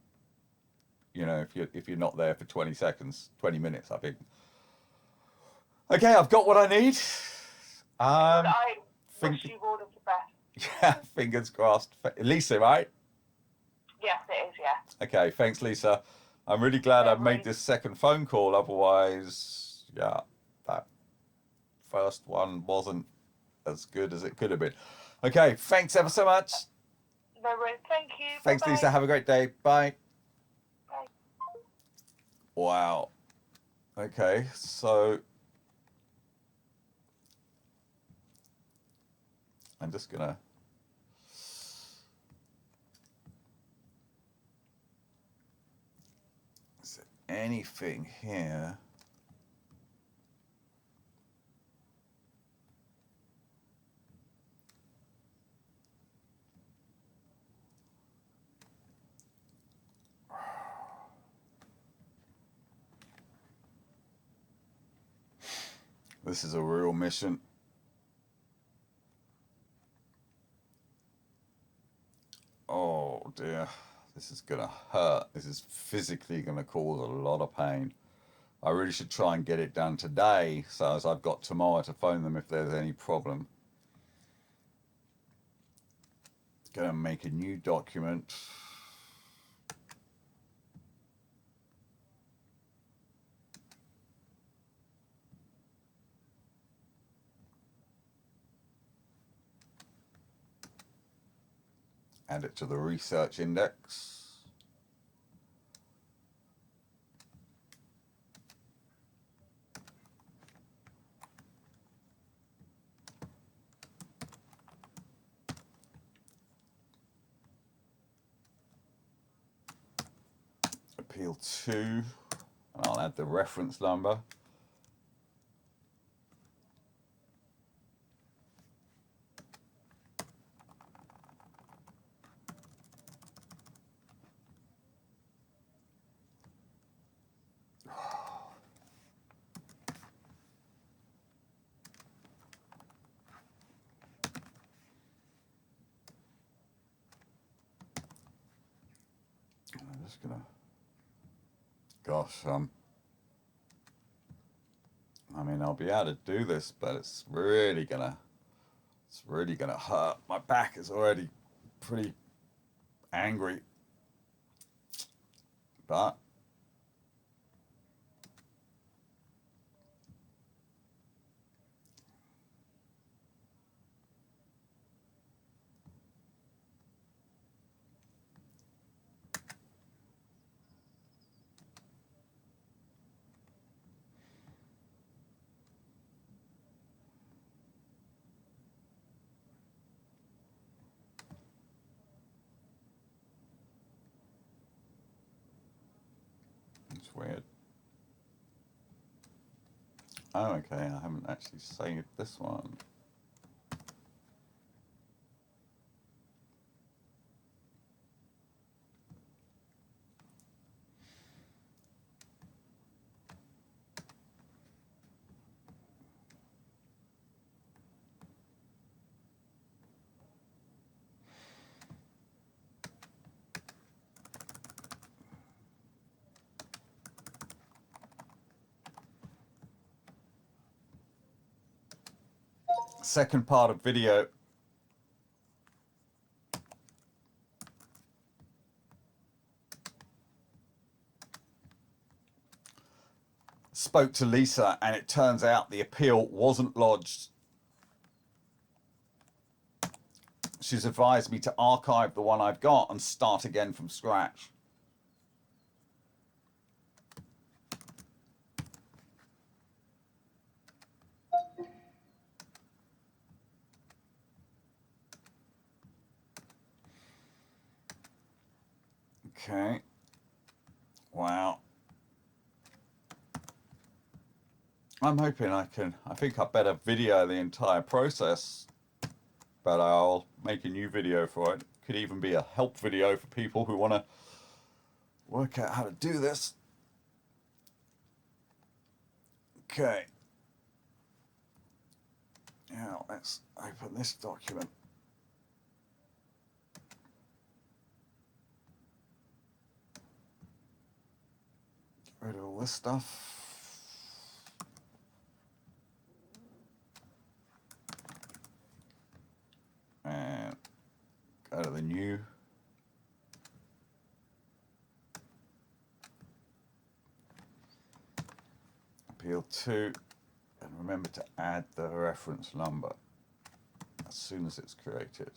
A: not there for 20 minutes, I think. Okay, I've got what I need.
F: I wish you all of the best.
A: Yeah, fingers crossed. Lisa, right?
F: Yes, it is, yeah.
A: Okay, thanks, Lisa. I'm really glad I made this second phone call. Otherwise, yeah, that first one wasn't as good as it could have been. Okay, thanks ever so much.
F: No worries. Thank you.
A: Thanks,
F: Bye-bye.
A: Lisa. Have a great day. Bye.
F: Bye.
A: Wow. Okay, so I'm just gonna. Is there anything here? This is a real mission. Oh dear, this is gonna hurt. This is physically gonna cause a lot of pain. I really should try and get it done today, so as I've got tomorrow to phone them if there's any problem. Gonna make a new document. Add it to the research index. Appeal 2, and I'll add the reference number. I'm just gonna, gosh, I mean, I'll be able to do this, but it's really gonna hurt. My back is already pretty angry, but it's weird. Oh, okay, I haven't actually saved this one. Second part of video. Spoke to Lisa, and it turns out the appeal wasn't lodged. She's advised me to archive the one I've got and start again from scratch. Okay. Wow. I'm hoping I think I better video the entire process, but I'll make a new video for it. Could even be a help video for people who want to work out how to do this. Okay. Now let's open this document. Get rid of all this stuff. And go to the new. Appeal 2, and remember to add the reference number as soon as it's created.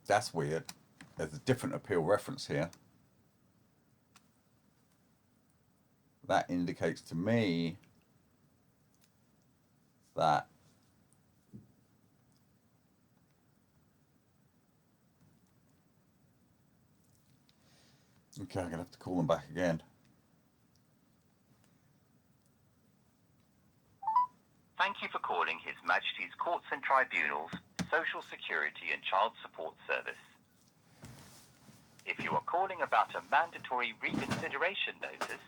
A: That's weird. There's a different appeal reference here. That indicates to me that okay, I'm gonna have to call them back again.
B: Majesty's Courts and Tribunals, Social Security and Child Support Service. If you are calling about a mandatory reconsideration notice,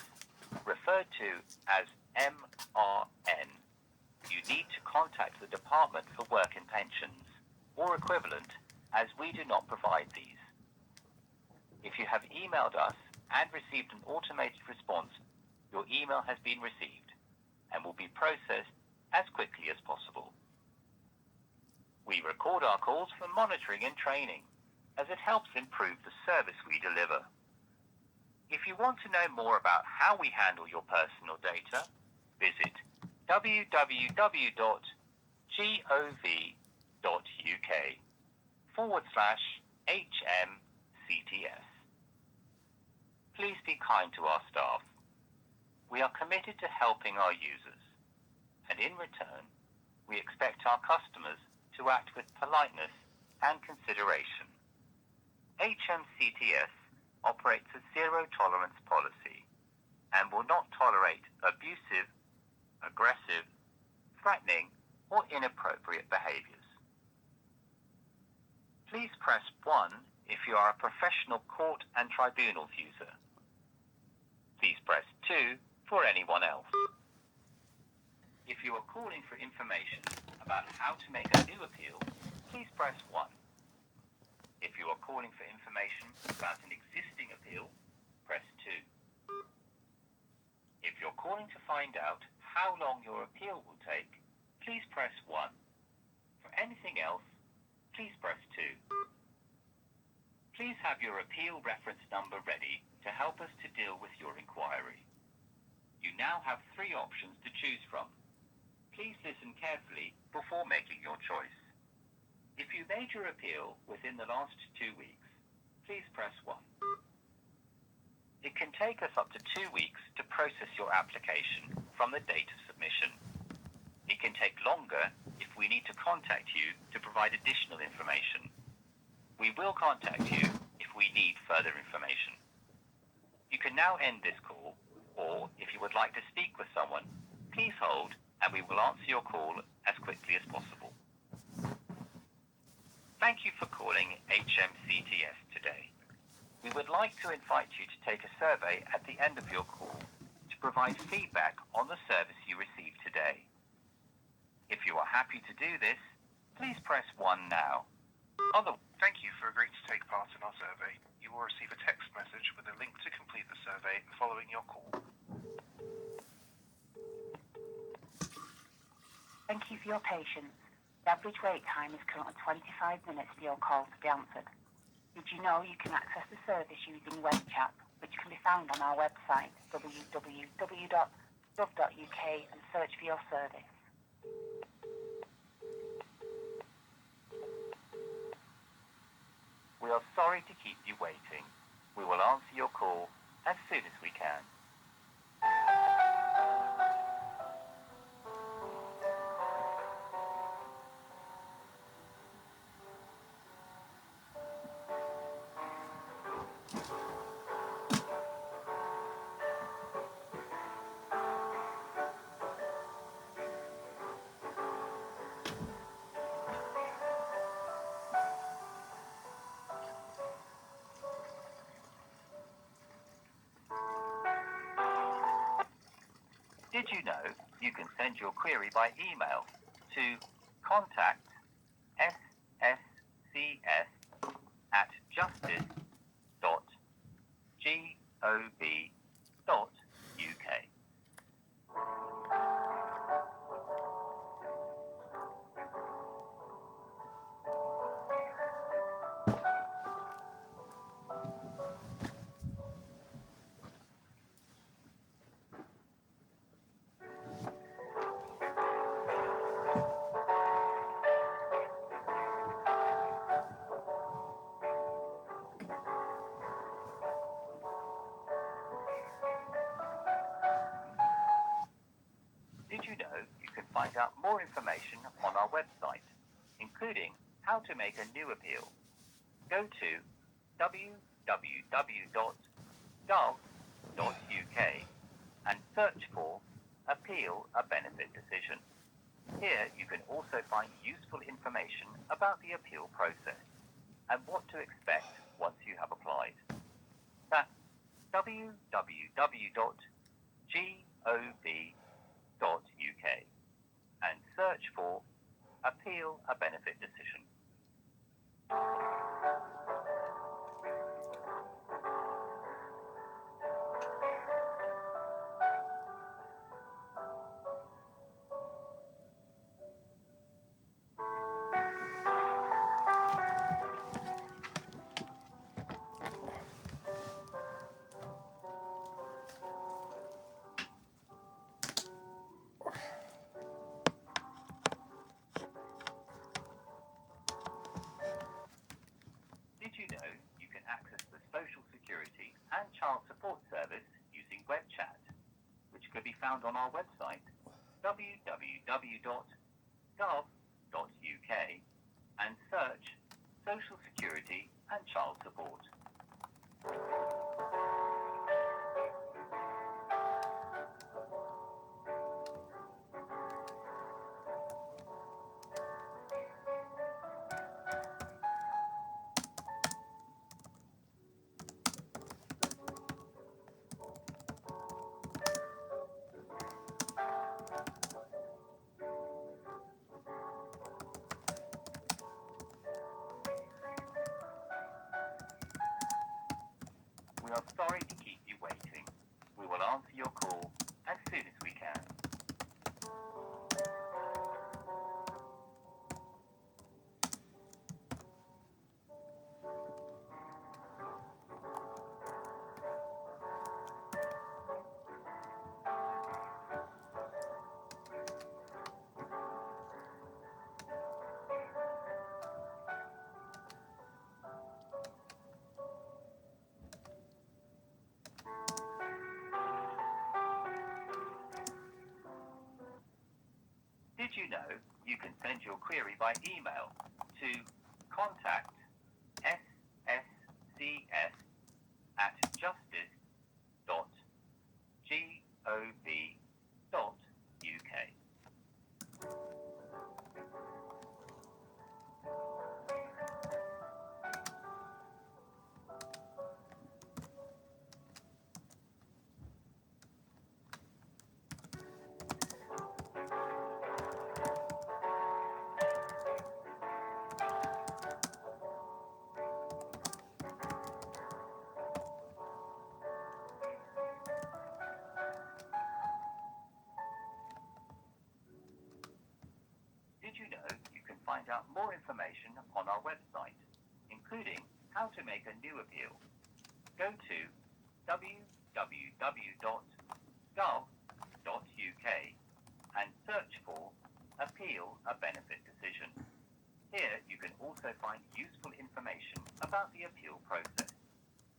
B: referred to as MRN, you need to contact the Department for Work and Pensions, or equivalent, as we do not provide these. If you have emailed us and received an automated response, your email has been received and will be processed as quickly as possible. We record our calls for monitoring and training, as it helps improve the service we deliver. If you want to know more about how we handle your personal data, visit www.gov.uk/HMCTS. Please be kind to our staff. We are committed to helping our users, and in return, we expect our customers to act with politeness and consideration. HMCTS operates a zero-tolerance policy and will not tolerate abusive, aggressive, threatening, or inappropriate behaviors. Please press 1 if you are a professional court and tribunals user. Please press 2 for anyone else. If you are calling for information about how to make a new appeal, please press 1. If you are calling for information about an existing appeal, press 2. If you're calling to find out how long your appeal will take, please press 1. For anything else, please press 2. Please have your appeal reference number ready to help us to deal with your inquiry. You now have 3 options to choose from. Please listen carefully before making your choice. If you made your appeal within the last 2 weeks, please press 1. It can take us up to 2 weeks to process your application from the date of submission. It can take longer if we need to contact you to provide additional information. We will contact you if we need further information. You can now end this call, or if you would like to speak with someone, please hold and we will answer your call as quickly as possible. Thank you for calling HMCTS today. We would like to invite you to take a survey at the end of your call to provide feedback on the service you received today. If you are happy to do this, please press 1 now.
C: Thank you for agreeing to take part in our survey. You will receive a text message with a link to complete the survey following your call.
D: Thank you for your patience. The average wait time is currently 25 minutes for your call to be answered. Did you know you can access the service using web chat, which can be found on our website, www.gov.uk, and search for your service?
B: We are sorry to keep you waiting. We will answer your call as soon as we can. Did you know you can send your query by email to contact@sscs@justice.gov.uk? Did you know you can find out more information on our website, including how to make a new appeal? Go to www.gov.uk and search for Appeal a Benefit Decision. Here you can also find useful information about the appeal process and what to expect once you have applied. That's www.gov.uk and search for Appeal a Benefit Decision. Did you know you can access the Social Security and Child Support Service using web chat, which could be found on our website, www.gov.uk, and search Social Security and Child Support. We are sorry to keep you waiting. We will answer your call as soon as we can. Did you know you can send your query by email to contact@sscs@justice.gov.uk? Did you know you can find out more information on our website, including how to make a new appeal? Go to www.gov.uk and search for Appeal a Benefit Decision. Here you can also find useful information about the appeal process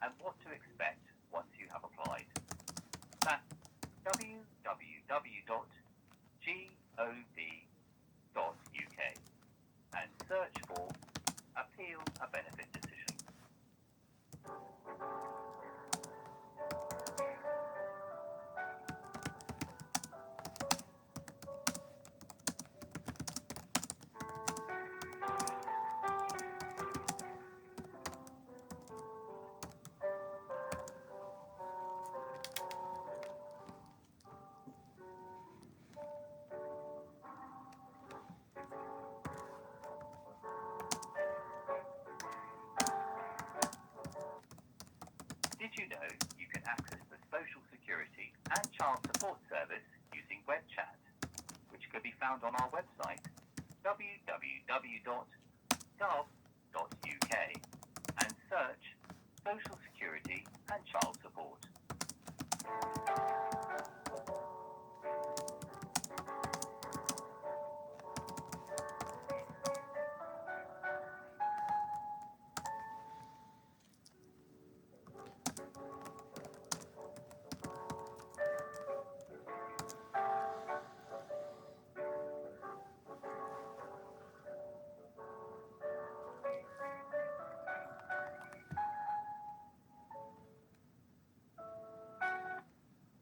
B: and what to expect once you have applied. That's www.gov.uk and search for Appeal a Benefit Decision. Did you know you can access the Social Security and Child Support Service using web chat, which could be found on our website, www.gov.uk, and search Social Security and Child Support.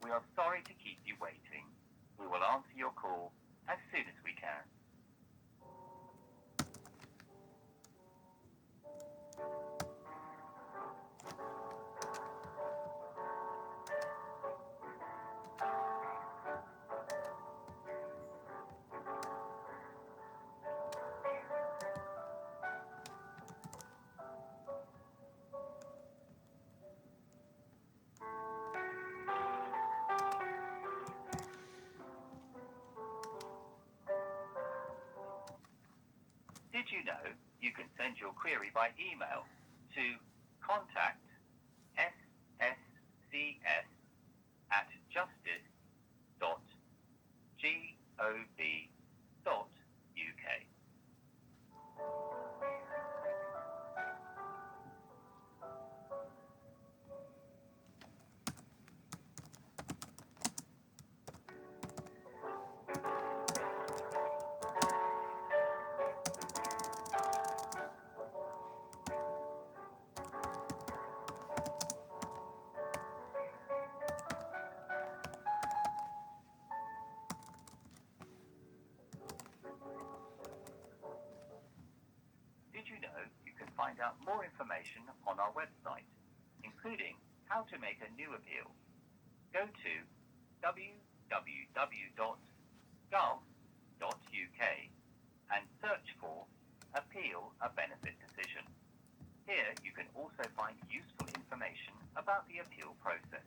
B: We are sorry to keep you waiting. We will answer your call as soon as we can. you know you can send your query by email to contact@sscs@justice.gov.uk. Did you know you can find out more information on our website, including how to make a new appeal? Go to www.gov.uk and search for Appeal a Benefit Decision. Here you can also find useful information about the appeal process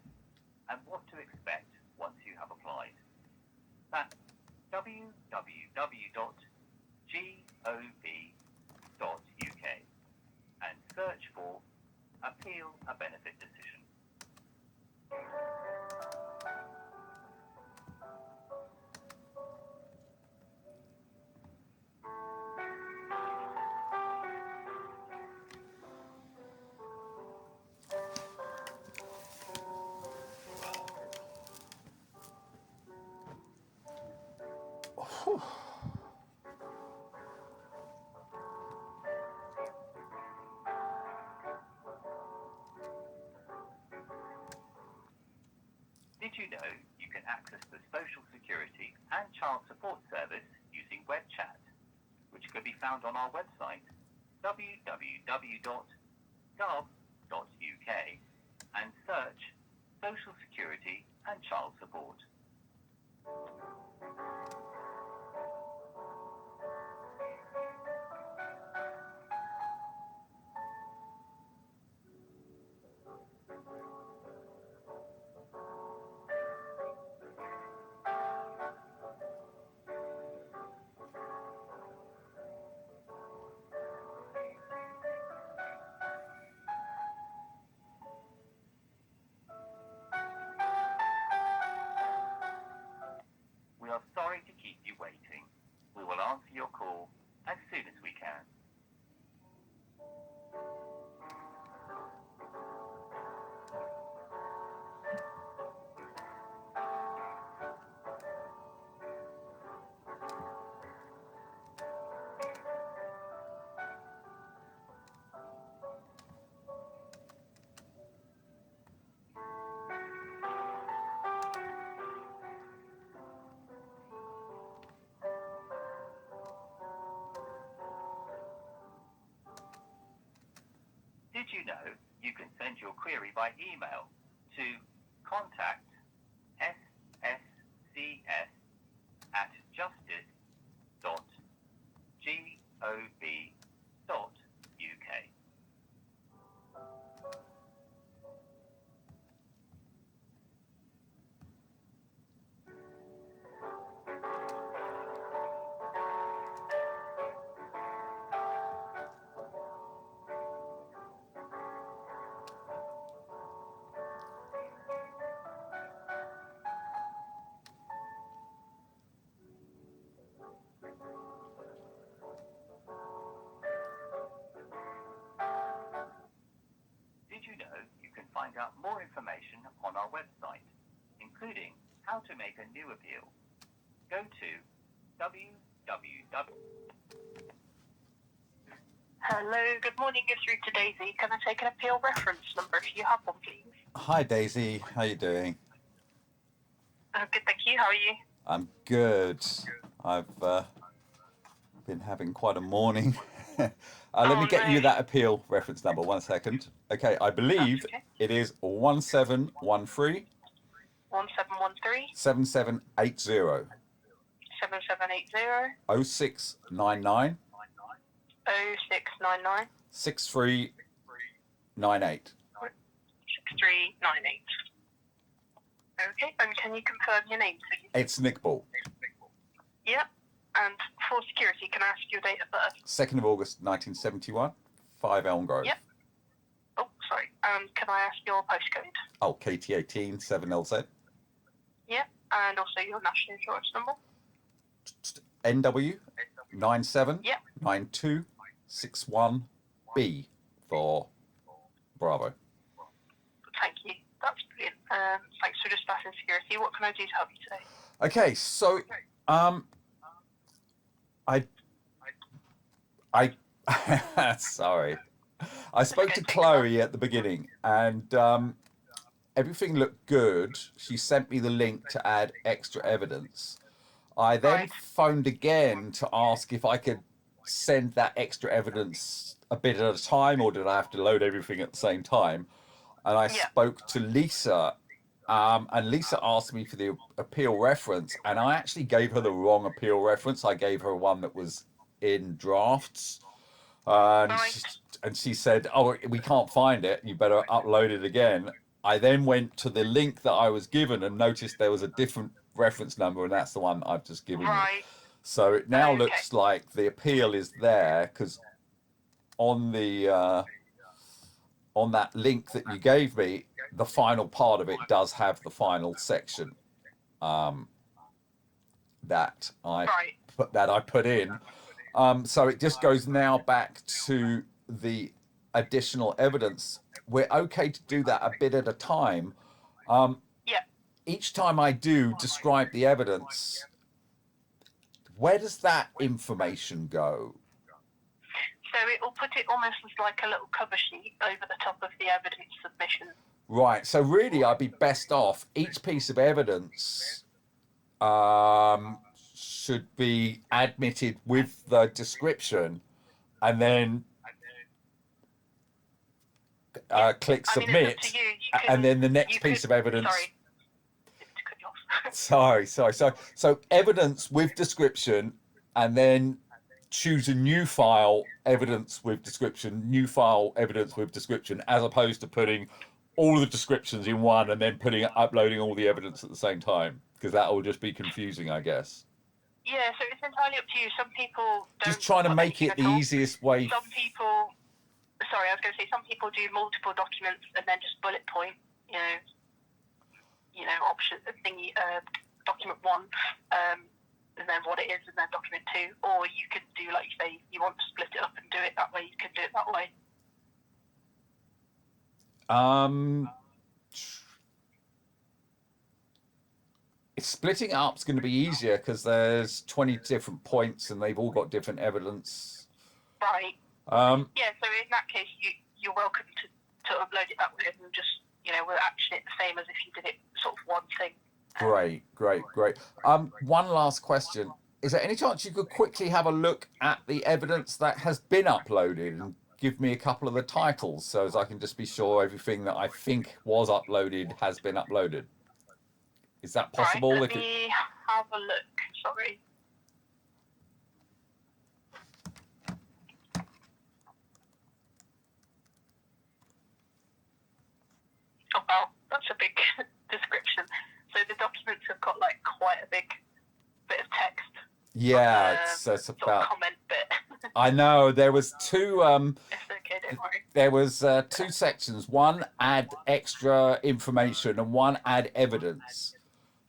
B: and what to expect once you have applied. That's www.gov.uk and search for Appeal a Benefit Decision.
A: Whew.
B: Did you know you can access the Social Security and Child Support Service using web chat, which can be found on our website, www.gov.uk, and search Social Security and Child Support. We are sorry to keep you waiting. We will answer your call as soon as we can. Did you know you can send your query by email to contact@sscs@justice.gov.uk? Did you know you can find out more information on our website, including how to make a new appeal? Go to www.
E: Hello, good morning. You're through to Daisy. Can I take an appeal reference number if you have one, please?
A: Hi Daisy, how you doing?
E: Good, thank you. How are you?
A: I'm good. I've been having quite a morning. Let me get you that appeal reference number. 1 second. Okay, I believe it is 1713
E: 1713
A: 7780
E: 7780
A: 0699
E: 0699
A: 6398.
E: 6398. Okay, and can you confirm your name, please?
A: It's Nick Ball.
E: Yep. And for security, can I ask your date of birth?
A: 2nd of August 1971, 5 Elm Grove.
E: Yep. Oh, sorry. Can I ask your postcode?
A: Oh, KT18 7LZ.
E: Yep. And also your national insurance number?
A: NW 979261B for Bravo.
E: Thank you. That's brilliant. Thanks for dispatching security. What can I do to help you today?
A: Okay, so I sorry. I spoke to Chloe at the beginning, and everything looked good. She sent me the link to add extra evidence. I then phoned again to ask if I could send that extra evidence a bit at a time, or did I have to load everything at the same time? And I spoke to Lisa, and Lisa asked me for the appeal reference, and I actually gave her the wrong appeal reference. I gave her one that was in drafts, and she said, "Oh, we can't find it. You better upload it again." I then went to the link that I was given and noticed there was a different reference number, and that's the one I've just given you. So it now looks like the appeal is there, because on the on that link that you gave me, the final part of it does have the final section that I put in. So it just goes now back to the additional evidence. We're okay to do that a bit at a time. Each time I do describe the evidence, where does that information go?
E: So it will put it almost as like a little cover sheet over the top of the evidence submission.
A: Right. So really, I'd be best off each piece of evidence should be admitted with the description, and then click submit, and then the next piece of evidence. Sorry. So evidence with description, and then choose a new file, evidence with description, new file, evidence with description, as opposed to putting all the descriptions in one and then uploading all the evidence at the same time, because that will just be confusing, I guess.
E: Yeah, so it's entirely up to you. Some people don't.
A: Just trying to make it the easiest way.
E: Some people, sorry, I was going to say, some people do multiple documents and then just bullet point, option thingy, document 1, and then what it is, and then document 2. Or you could do, like you say, you want to split it up and do it that way, you could do it that way.
A: Splitting it up is going to be easier because there's 20 different points and they've all got different evidence.
E: Right. So in that case, you're welcome to upload it that way, and just, we'll action it the same as if you did it sort of one thing.
A: Great. One last question. Is there any chance you could quickly have a look at the evidence that has been uploaded and give me a couple of the titles so as I can just be sure everything that I think was uploaded has been uploaded? Is that possible?
E: Right, let me have a look. Sorry. Oh, wow, that's a big description. So the documents have got like quite a big bit of text.
A: Yeah, it's about
E: comment bit.
A: I know there was two.
E: It's okay, don't worry.
A: There was 2 sections. One add extra information and one add evidence.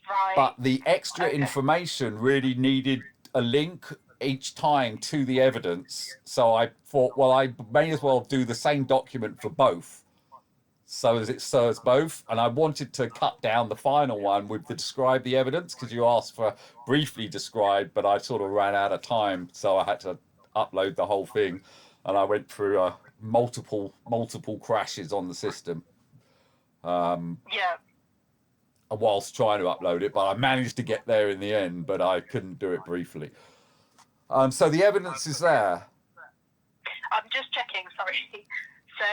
E: Right.
A: But the extra information really needed a link each time to the evidence. So I thought, well, I may as well do the same document for both, so as it serves both. And I wanted to cut down the final one with the describe the evidence, because you asked for briefly described, but I sort of ran out of time, so I had to upload the whole thing, and I went through multiple crashes on the system. Whilst trying to upload it, but I managed to get there in the end, but I couldn't do it briefly. So the evidence is there.
E: I'm just checking, sorry. So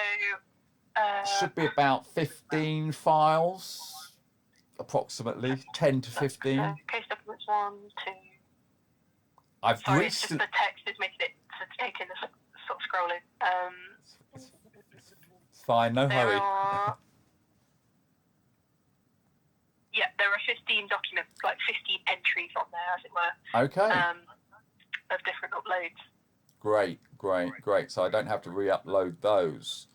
A: should be about 15 files, approximately 10 to 15.
E: Case documents 1, 2. It's just the text is making it taking the sort of scrolling.
A: It's fine, no hurry.
E: There are 15 documents, like 15 entries on there, as it were.
A: Okay.
E: of different uploads.
A: Great, great, great. So I don't have to re-upload those.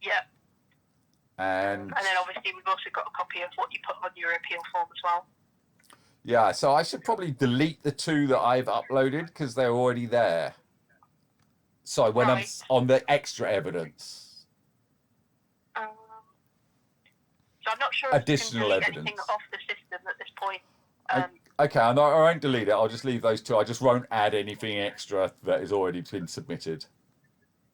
E: Yeah.
A: And
E: then obviously we've also got a copy of what you put on your appeal form as well.
A: Yeah, so I should probably delete the 2 that I've uploaded because they're already there. So when I'm on the extra evidence.
E: So I'm not sure
A: Additional
E: if you can delete
A: evidence.
E: anything off the system at this point.
A: Okay, I won't delete it. I'll just leave those 2. I just won't add anything extra that has already been submitted.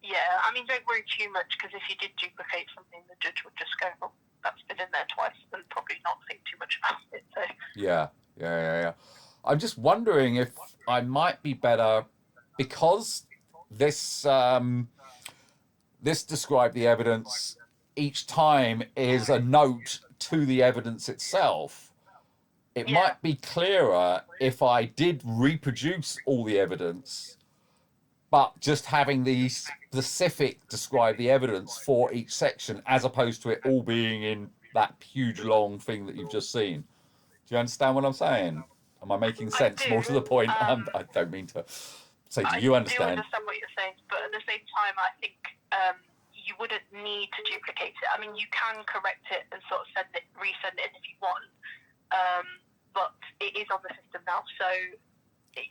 E: Yeah, I mean, don't worry too much, because if you did duplicate something, the judge would just go, "Oh, that's been in there twice," and probably not think too much about it. So.
A: Yeah. I'm just wondering if I might be better, because this this describe the evidence each time is a note to the evidence itself. It might be clearer if I did reproduce all the evidence, but just having the specific describe the evidence for each section, as opposed to it all being in that huge long thing that you've just seen. Do you understand what I'm saying? Am I making sense? More to the point, I don't mean to say, do you understand?
E: I do understand what you're saying, but at the same time, I think you wouldn't need to duplicate it. I mean, you can correct it and sort of resend it if you want, but it is on the system now, so it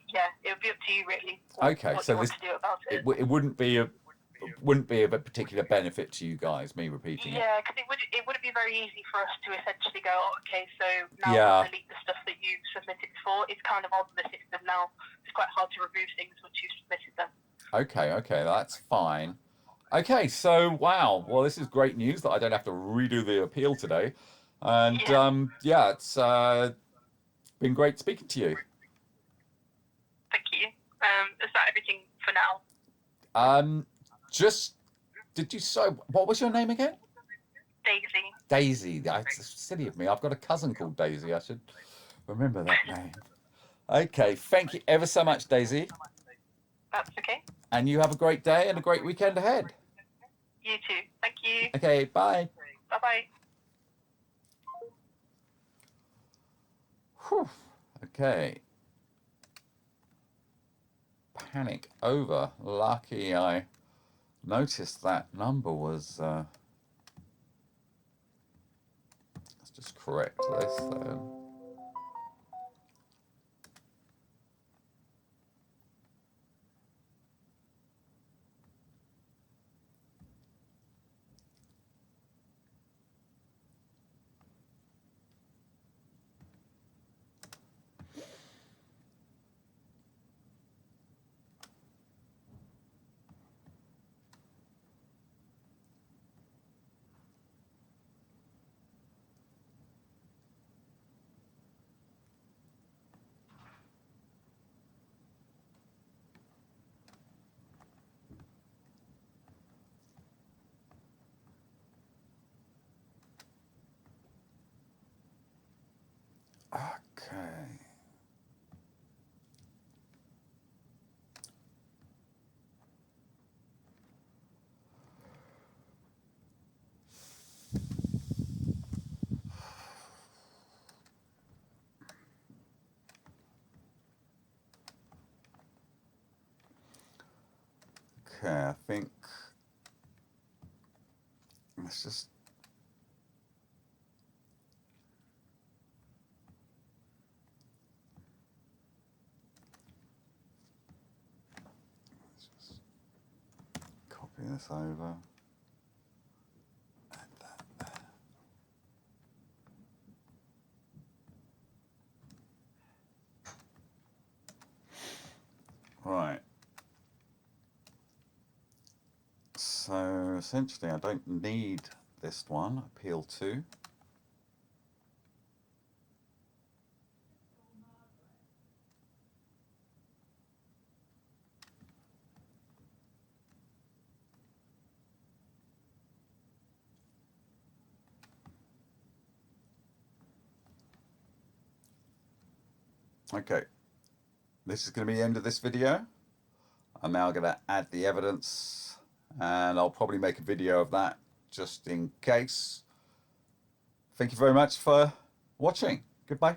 E: would be up to you really. What you want to do about it.
A: It wouldn't be of a particular benefit to you guys, me repeating it.
E: Yeah, because it would be very easy for us to essentially go, "Oh, okay, so now we'll delete the stuff that you've submitted before." It's kind of on the system now. It's quite hard to remove things once you've submitted them.
A: Okay, that's fine. Okay, so wow, well, this is great news that I don't have to redo the appeal today, and it's been great speaking to you.
E: Thank you. Is that everything for now?
A: Did you say, what was your name again?
E: Daisy.
A: Daisy. That's silly of me. I've got a cousin called Daisy. I should remember that name. Okay, thank you ever so much, Daisy.
E: That's okay.
A: And you have a great day and a great weekend ahead.
E: You too. Thank you.
A: Okay, bye.
E: Bye-bye.
A: Whew. Okay. Panic over. Lucky I noticed that number was... let's just correct this then. Okay. Okay, I think let's just copy this over. Add that there. Right. So essentially I don't need this one, appeal 2. Okay, this is going to be the end of this video. I'm now going to add the evidence, and I'll probably make a video of that just in case. Thank you very much for watching. Goodbye.